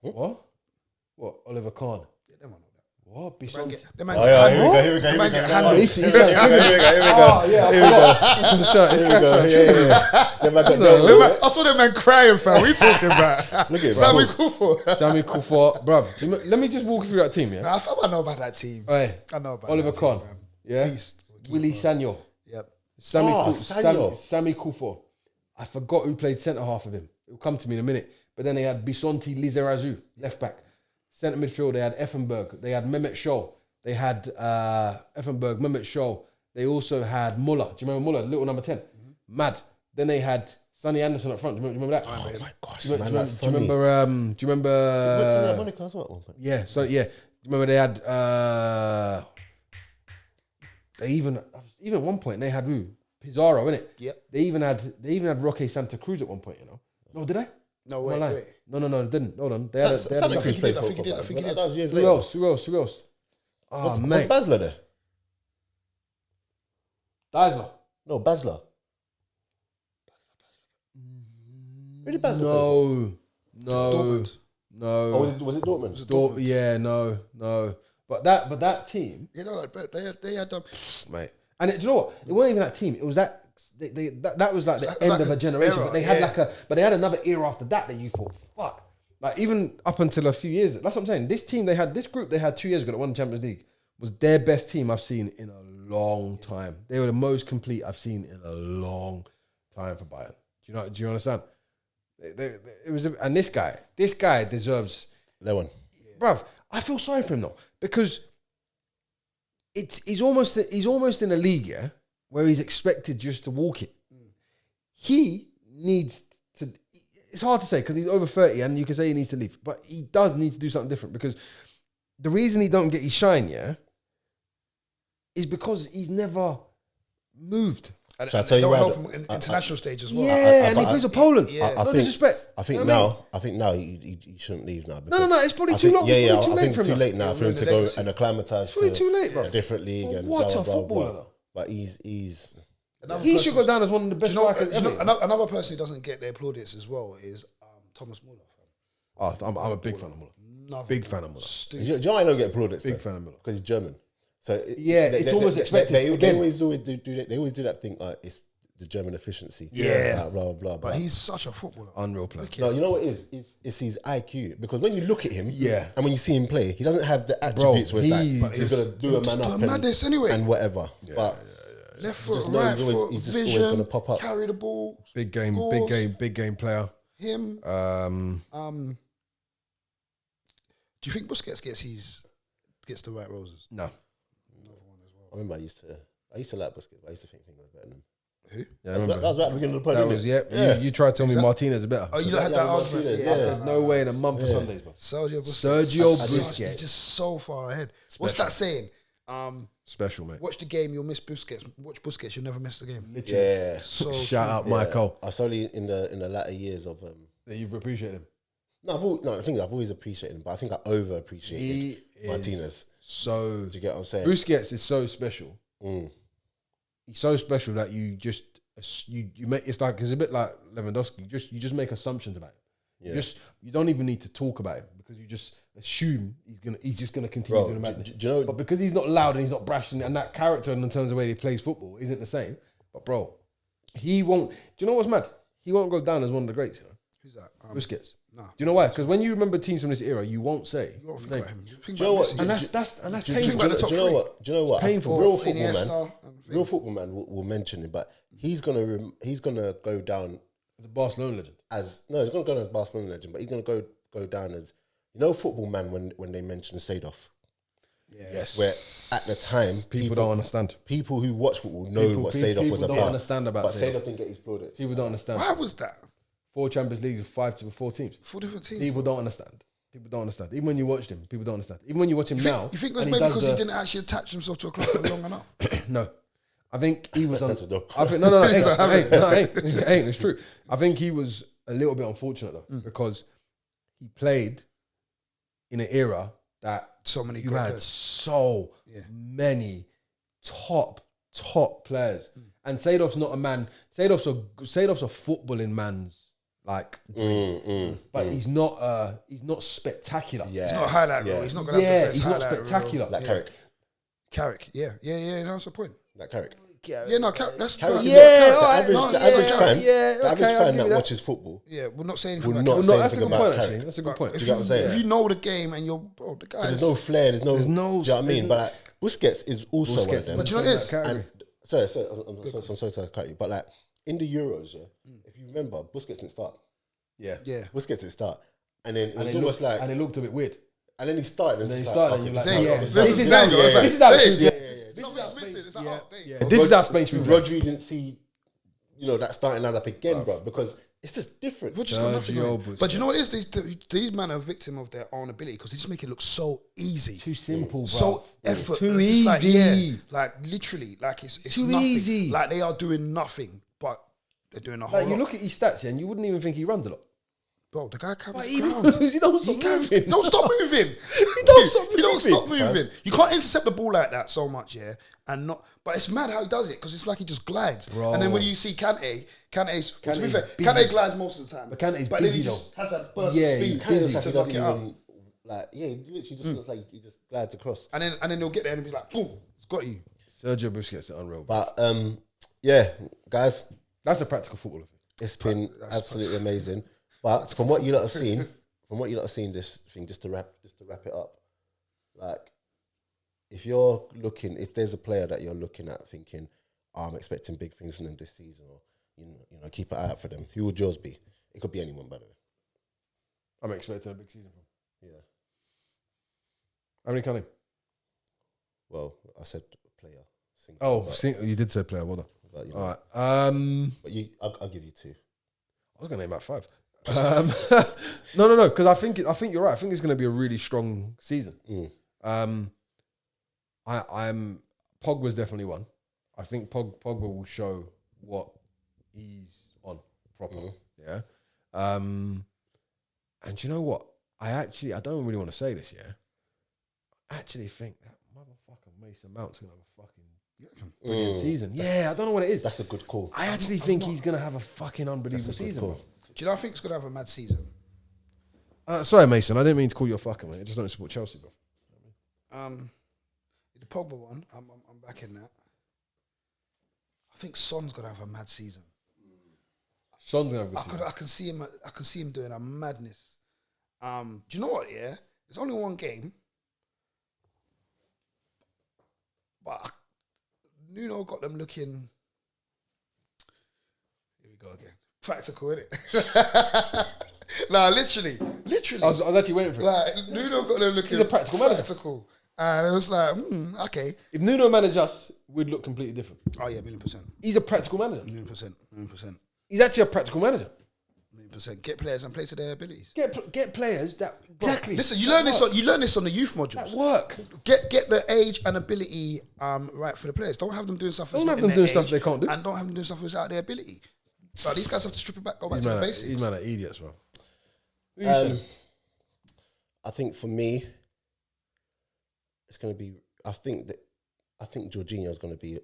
What? Oliver Kahn. Yeah, that man all that. What? Bishon. The man Oh yeah, here we go. Here we go. He's Here we go. yeah, Here we go. the shirt. It's Here we go. Yeah. The man got Man, I saw that man crying, fam. What are you talking about? Look at it, Sammy bro. Kufa. Sammy Kufa, bruv. Let me just walk you through that team, yeah? Nah, I know about that team. Hey, I know about Oliver that Kahn, team, man. yeah? Beast. Willie Sanyo. Yep. Sanyo. Sammy Kufa. I forgot who played centre half of him. It'll come to me in a minute. But then they had Bisonti Lizarazu, left back. Centre midfield, they had Effenberg. They had Mehmet Scholl. They had Effenberg, Mehmet Scholl. They also had Muller. Do you remember Muller? Little number 10. Mad. Then they had Sonny Anderson up front. Do you remember that? Oh my gosh, Do you man. remember? That's Do you Sonny. remember? Do you remember? What's in that Monaco as well at one point? Yeah. So yeah. Do you remember they had? They even at one point they had who? Pizarro, innit? Yep. They even had Roque Santa Cruz at one point. No, did I? No, Am I lying? wait. No, they didn't. Hold on. They had. Santa I think Cruz he played did, I for think he did, I think he did. That was years Who later. else? Oh, Was mate. Basler there? Deisler. No, Basler. Really, Basler? Dortmund. No. Oh, was it Dortmund? Yeah, no. But that team, You know, like, they had mate. And do you know what? It wasn't even that team. It was that that was like the end like of a an generation. era, But they had yeah. they had another era after that you thought, fuck. Like even up until a few years. That's what I'm saying. This group they had 2 years ago that won the Champions League was their best team I've seen in a long time. They were the most complete I've seen in a long time for Bayern. Do you understand? It was, and this guy deserves. That one. Bruv, I feel sorry for him though, because he's almost in a league, yeah, where he's expected just to walk it. He needs to. It's hard to say because he's over 30, and you can say he needs to leave, but he does need to do something different, because the reason he don't get his shine, yeah, is because he's never moved. Shall I tell you don't why? help him in international stage as well. Yeah, and he plays for Poland. Yeah. No disrespect. I think You know what now. I think now he shouldn't leave now. No, it's probably I too think- long. Yeah, It's yeah. probably too I late think for it's him too now. late now for him to go and acclimatise It's probably too late, bro. a different league But and what blah, a blah, footballer, blah. though. But he's Another He person- should go down as one of the best Do you know, strikers do you ever. know another person who doesn't get their plaudits as well is Thomas Muller. Oh, I'm a big fan of Muller. Another Big fan of Muller. do you know why I don't get plaudits? Big fan of Muller. Because he's German. So Yeah, it's almost expected. They Again. always do that thing like it's the German efficiency. Yeah. Like, blah blah blah. But he's such a footballer. Unreal player. No, you know what it is? It's his IQ. Because when you look at him, Yeah. and when you see him play, he doesn't have the attributes where it's he like he's just- gonna do a man up madness anyway. and whatever. But Left foot, just know right he's always- foot, he's just always vision, gonna pop up. carry the ball. Big game player. Him. Um, Do you think Busquets gets the right roses? no. I remember I used to like Busquets, but I used to think was better than him. Who? Yeah, I That remember. was right at the beginning of the pod, That wasn't was, it? yeah. You tried to tell me Exactly. Martinez is better. Oh, you Yeah, had that yeah, argument. Martinez, Yeah, yeah. I said, no way in a month for Yeah. Sundays, bro. Sergio Sergio Busquets. Busquets. He's just so far ahead. What's that saying? Special, mate. Watch the game, you'll miss Busquets. Watch Busquets, you'll never miss the game. Literally. Yeah. So Shout true. out Michael. I was only in the latter years of That you've appreciated him. the thing is I've always appreciated him, but I think I over appreciated He Martinez. is so. Do you get what I'm saying? Busquets is so special. Mm. He's so special that you just you make it's a bit like Lewandowski. You just make assumptions about him. Yeah. You don't even need to talk about him because you just assume he's just gonna continue Bro, doing madness. do you know? But because he's not loud and he's not brash and that character in terms of the way he plays football isn't the same. But bro, he won't. Do you know what's mad? He won't go down as one of the greats. You know? Who's that? Busquets. Nah. Do you know why? Because when you remember teams from this era, you won't say. You don't think his name. about him. You think Do you know about what? Messi. And that's Do you painful. think about the top Do you know what? Do you know what? Painful. Real Or football man. Iniesta and Real football man will mention it, but he's gonna go down The Barcelona legend. as he's gonna go down as Barcelona legend, but he's gonna go down as football man when they mention Seedorf. Yes. Where at the time People don't understand. people who watch football know what Seedorf was people about. don't understand about but Seedorf. Seedorf didn't get his plaudits. People don't understand. Why was that? 4 Champions Leagues with 4 teams. 4 different teams. People don't understand. People don't understand. Even when you watched him, people don't understand. Even when you watch him now. You think it was and maybe does because he the- didn't actually attach himself to a club for long enough? No. I think he was on. That's a no. I think, no, it ain't. It's true. I think he was a little bit unfortunate though, because he played in an era that So many you great had players. so many top players. And Seedorf's not a man. Seedorf's a footballing man's dream. But he's not spectacular. Yeah. He's not a highlight reel. He's not going to have the best he's not highlight spectacular. Like Carrick. Carrick, yeah, that's the point. Like Carrick. Yeah, no, Carrick, that's Carrick, no, the Carrick, alright, average, no, the average yeah, fan, yeah, the average okay, I'll fan give that you that. watches football Yeah, we're not saying anything will about not Carrick. say No, that's a anything good about point. Carrick. Actually, that's a good point. Do you get what I'm saying? If you know the game and you're the guys, There's no flair. There's no. There's no- Do you know what I mean? But like, Busquets is also one of them. But you know what it is? And sorry, I'm sorry to cut you. But like in the Euros, if you remember, Busquets didn't start. Yeah. Busquets didn't start, and then it was And almost like, it looked a bit weird. and then he started, And then he it's started, like, and you're like, There you yeah, go. this This is is how there you go. It's like, this is how there it you should go. be. Something's missing. It's like, oh, there you go. This is how Spain should be. Rodri didn't see, that starting lineup again, bro, because it's just different. We've just got nothing Sergio on. Busquets. But you know what it is? These men are a victim of their own ability because they just make it look so easy. Too simple, bro. So effort, Too just like, easy. like literally, like it's Too nothing. easy. Like they are doing nothing, but they're doing a whole Like you lot. look at his stats, and you wouldn't even think he runs a lot. Bro, the guy covers But the he ground. moves. He don't stop moving. Don't stop moving. He don't stop He don't moving. stop moving. You can't intercept the ball like that so much, yeah, and not. But it's mad how he does it because it's like he just glides. Bro. And then when you see Kante's to be Kante's fair, busy. Kante glides most of the time. But Kante's then he busy just though. has that burst Yeah, of he's speed busy. to He knock doesn't it out. even Like, yeah, he literally just looks like he just glides across. And then he'll get there and be like, boom, it's got you. Sergio Busquets is unreal. But yeah, guys, That's a practical footballer. it's been absolutely amazing. But from what you lot have seen, this thing, just to wrap it up, like, if there's a player that you're looking at thinking, oh, I'm expecting big things from them this season, or you know, keep an eye out for them, who would yours be? It could be anyone, by the way. I'm expecting a big season from. Yeah. How many can Well, I said player. you did say player. Well done. But, you know, All right. But I'll give you 2. I was gonna name out 5. No, because I think you're right. I think it's gonna be a really strong season. I'm Pogba's definitely one. I think Pogba will show what he's on proper. Yeah. And you know what? I don't really want to say this. Yeah. I actually think that motherfucker Mason Mount's gonna have a fucking brilliant season. Yeah, I don't know what it is. That's a good call. I actually think he's gonna have a fucking unbelievable season. Bro. Do you know I think he's gonna have a mad season? Sorry, Mason. I didn't mean to call you a fucker, mate. I just don't support Chelsea, bro. The Pogba one, I'm backing that. I think Son's gonna have a mad season. Son's gonna have a good season. I can see him doing a madness. Do you know what? Yeah, it's only one game, but Nuno got them looking. Here we go again. Practical, innit? Nah, literally. I was actually waiting for it. Like Nuno got them looking. He's a practical manager. And it was like, okay. If Nuno managed us, we'd look completely different. Oh yeah, 1,000,000%. He's a practical manager. 1,000,000%. He's actually a practical manager. 1,000,000%. Get players and play to their abilities. Get players that exactly. Listen, you learn this on the youth modules. That work. Get the age and ability right for the players. Don't have them doing stuff. Don't have them doing stuff they can't do, and don't have them doing stuff without their ability. But these guys have to strip it back, go back to the basics. These men are idiots, bro. I think for me, it's going to be. I think Jorginho is going to be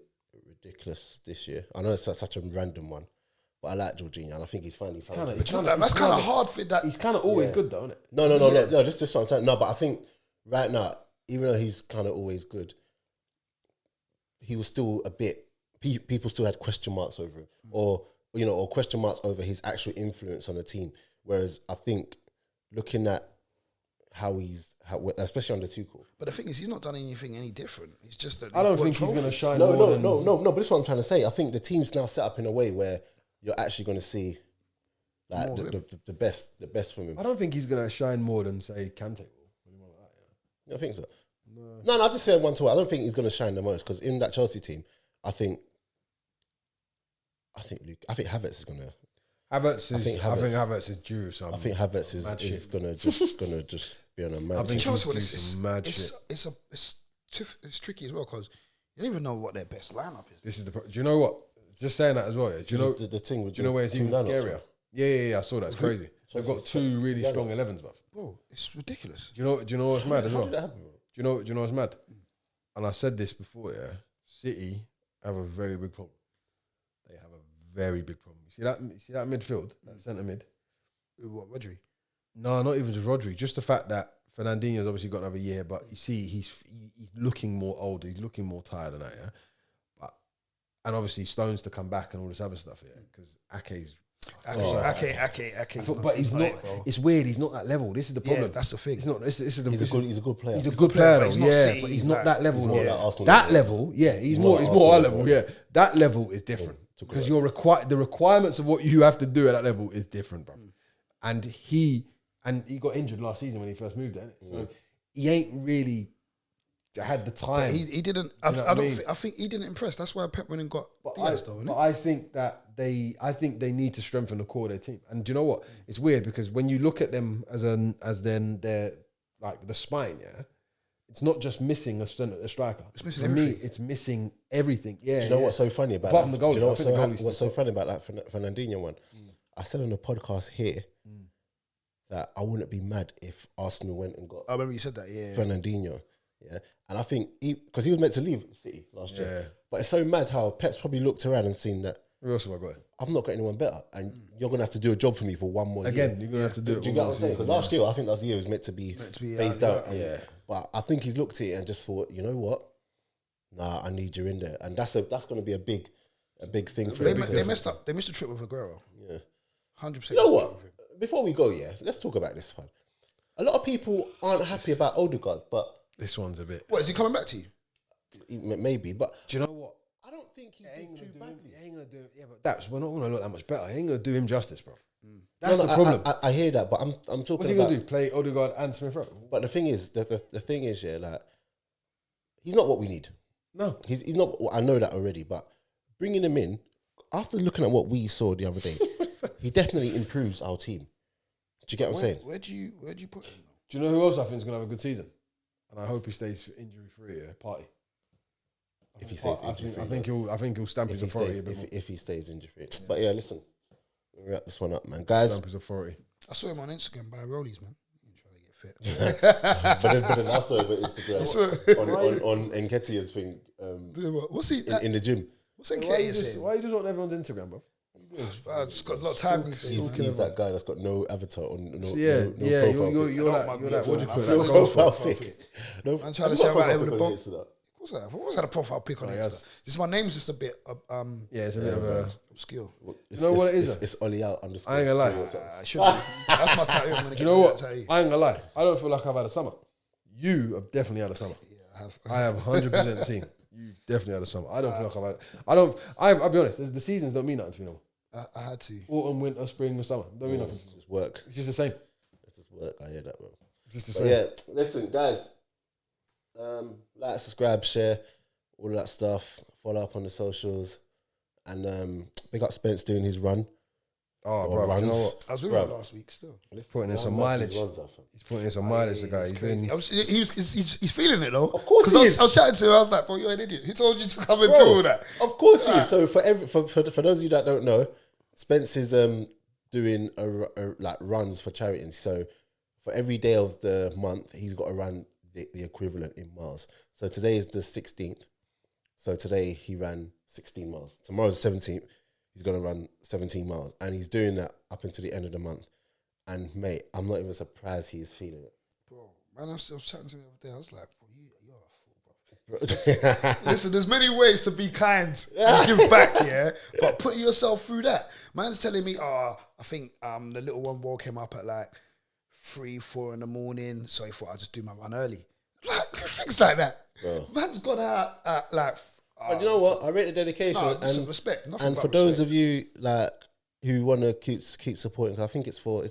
ridiculous this year. I know it's such a random one, but I like Jorginho, and I think he's finally found it. That's kind of hard for that. He's kind of always good, though, isn't it? No. Just what I'm saying. No, but I think right now, even though he's kind of always good, he was still a bit. People still had question marks over him, or question marks over his actual influence on the team. Whereas I think looking at how especially under Tuchel. But the thing is, he's not done anything any different. He's just. I don't think he's going to shine. No. But this is what I'm trying to say. I think the team's now set up in a way where you're actually going to see like the best from him. I don't think he's going to shine more than say Kante. You don't think so? No. I just say 1-2. I don't think he's going to shine the most because in that Chelsea team, I think Havertz is going to. I think Havertz is due. So I think Havertz is gonna just be on a mad. I think Chelsea it's tricky as well because you don't even know what their best lineup is. This is do you know what? Just saying that as well. Yeah. Do you know the thing? Do you know where it's even scarier? Yeah. I saw that. It's crazy. They've got 2 really strong 11s, bro. Bro, it's ridiculous. Do you know what's mad as well? How did that happen, bro? Do you know what's mad? And I said this before. Yeah, City have a very big problem. They have a very big problem. You see that midfield, that centre mid? What, Rodri? No, not even just Rodri. Just the fact that Fernandinho's obviously got another year, but you see he's looking more older. He's looking more tired than that, yeah? And obviously Stones to come back and all this other stuff, yeah? Because Ake's... Ake's but he's not... It's weird. He's not that level. This is the problem. Yeah, that's the thing. He's not... He's a good player. He's a good player, though, yeah. But he's not that level. He's more like Arsenal that level, yeah. He's more our level, yeah. That level is different. Because the requirements of what you have to do at that level is different, bro. And he got injured last season when he first moved there. So he ain't really had the time. He didn't. I think he didn't impress. That's why Pep went and got Diaz, though. But I think that they need to strengthen the core of their team. And do you know what? It's weird because when you look at them as their like the spine, yeah. It's not just missing a striker. It's missing everything. Me, it's missing everything. Yeah. Do you know what's so funny about that? Do you know what's so funny about that Fernandinho one? I said on the podcast here that I wouldn't be mad if Arsenal went and got. I remember you said that. Yeah. Fernandinho. Yeah, and I think because he was meant to leave City last year, but it's so mad how Pep's probably looked around and seen that Who else have I got? I've not got anyone better, and you're gonna have to do a job for me for one more year. Again, you're gonna have to do it. Do you get what I'm saying? Because last year, I think last year was meant to be phased out. Yeah. But I think he's looked at it and just thought, you know what? Nah, I need you in there, and that's gonna be a big thing for him. They messed up. They missed a trip with Aguero. Yeah, 100%. You know what? Before we go, let's talk about this one. A lot of people aren't happy about Odegaard, but This one's a bit. What, is he coming back to you? maybe. But Do you know what? I don't think he did too badly. He ain't gonna do. Yeah, but Daps, we're not gonna look that much better. He ain't gonna do him justice, bro. No, That's the problem. I hear that, but I'm talking. What's he about, gonna do? Play Odegaard and Smith Rowe? But the thing is, the thing is, like he's not what we need. No. He's not. I know that already, but bringing him in after looking at what we saw the other day, he definitely improves our team. Do you get what I'm saying? Where'd you put him? Do you know who else I think is gonna have a good season? And I hope he stays injury free. Partey. If he stays injury free, I think he'll stamp his authority. If he stays injury free, but yeah, listen, we'll wrap this one up, man, guys. Stamp his authority. I saw him on Instagram by Rollies, man. He's trying to get fit. but then I saw him on Instagram on Nketiah's thing. What's he? In the gym. What's Nketiah saying? Why you just on everyone's Instagram, bro? I just got a lot of time these days. He's that guy that's got no avatar on. No Yeah, profile pic. you're like what do you call No it? profile pic. No, I'm trying to say about him with the bomb. Insta. Of course I have. I've always had a profile pic on Insta. This my name's just a bit Yeah, it's a bit of a obscure. You know what it is? It's Ollie out underscore. I ain't gonna lie. I should be. That's my tattoo. I'm gonna Do you know what? I ain't gonna lie. I don't feel like I've had a summer. You have definitely had a summer. Yeah, I have. I have 100% seen. You definitely had a summer. I don't feel like I've had. I'll be honest. The seasons don't mean nothing to me no more. I had to. Autumn, winter, spring, and summer don't mean nothing. It's just work. It's just the same. It's just work. I hear that, bro. It's just the But same. yeah, listen, guys. Like, subscribe, share, all of that stuff. Follow up on the socials, and big up Spence doing his run. Oh, bro, runs. you know what? I was with him last week still. He's putting in some mileage. He's putting in some mileage. The guy. He's feeling it though. Of course he is. I was chatting to him. I was like, "Bro, you're an idiot. Who told you to come and do all that?" Of course he is. So for those of you that don't know, Spence is doing like runs for charity. So for every day of the month, he's got to run the equivalent in miles. So today is the 16th. So today he ran 16 miles. Tomorrow's the 17th. He's going to run 17 miles. And he's doing that up until the end of the month. And, mate, I'm not even surprised he's feeling it. Bro, man, I was chatting to him the other day. I was like, bro, you're a fool, bro. Listen, there's many ways to be kind and give back, yeah? But putting yourself through that. Man's telling me, I think the little one woke him up at like 3, 4 in the morning. So he thought I'd just do my run early. Like, things like that. Bro. Man's gone out at like... But you know what? I rate the dedication and respect. And for those of you like who want to keep supporting, 'cause I think it's for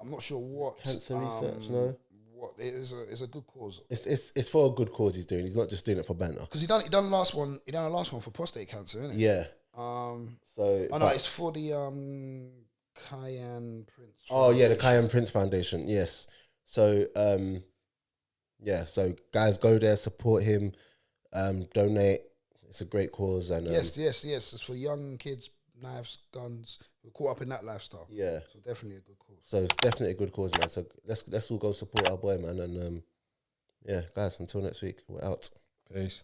I'm not sure what cancer research. No, what it is a good cause. It's for a good cause he's doing. He's not just doing it for banter. Because he done the last one. He done the last one for prostate cancer, isn't it? Yeah. So no, it's for the Cayenne Prince. Oh yeah, the Cayenne Prince Foundation. Yes. So yeah. So guys, go there, support him, donate. It's a great cause, and yes. It's for young kids, knives, guns. We're caught up in that lifestyle. Yeah, so definitely a good cause. So it's definitely a good cause, man. So let's all go support our boy, man. And yeah, guys, until next week, we're out. Peace.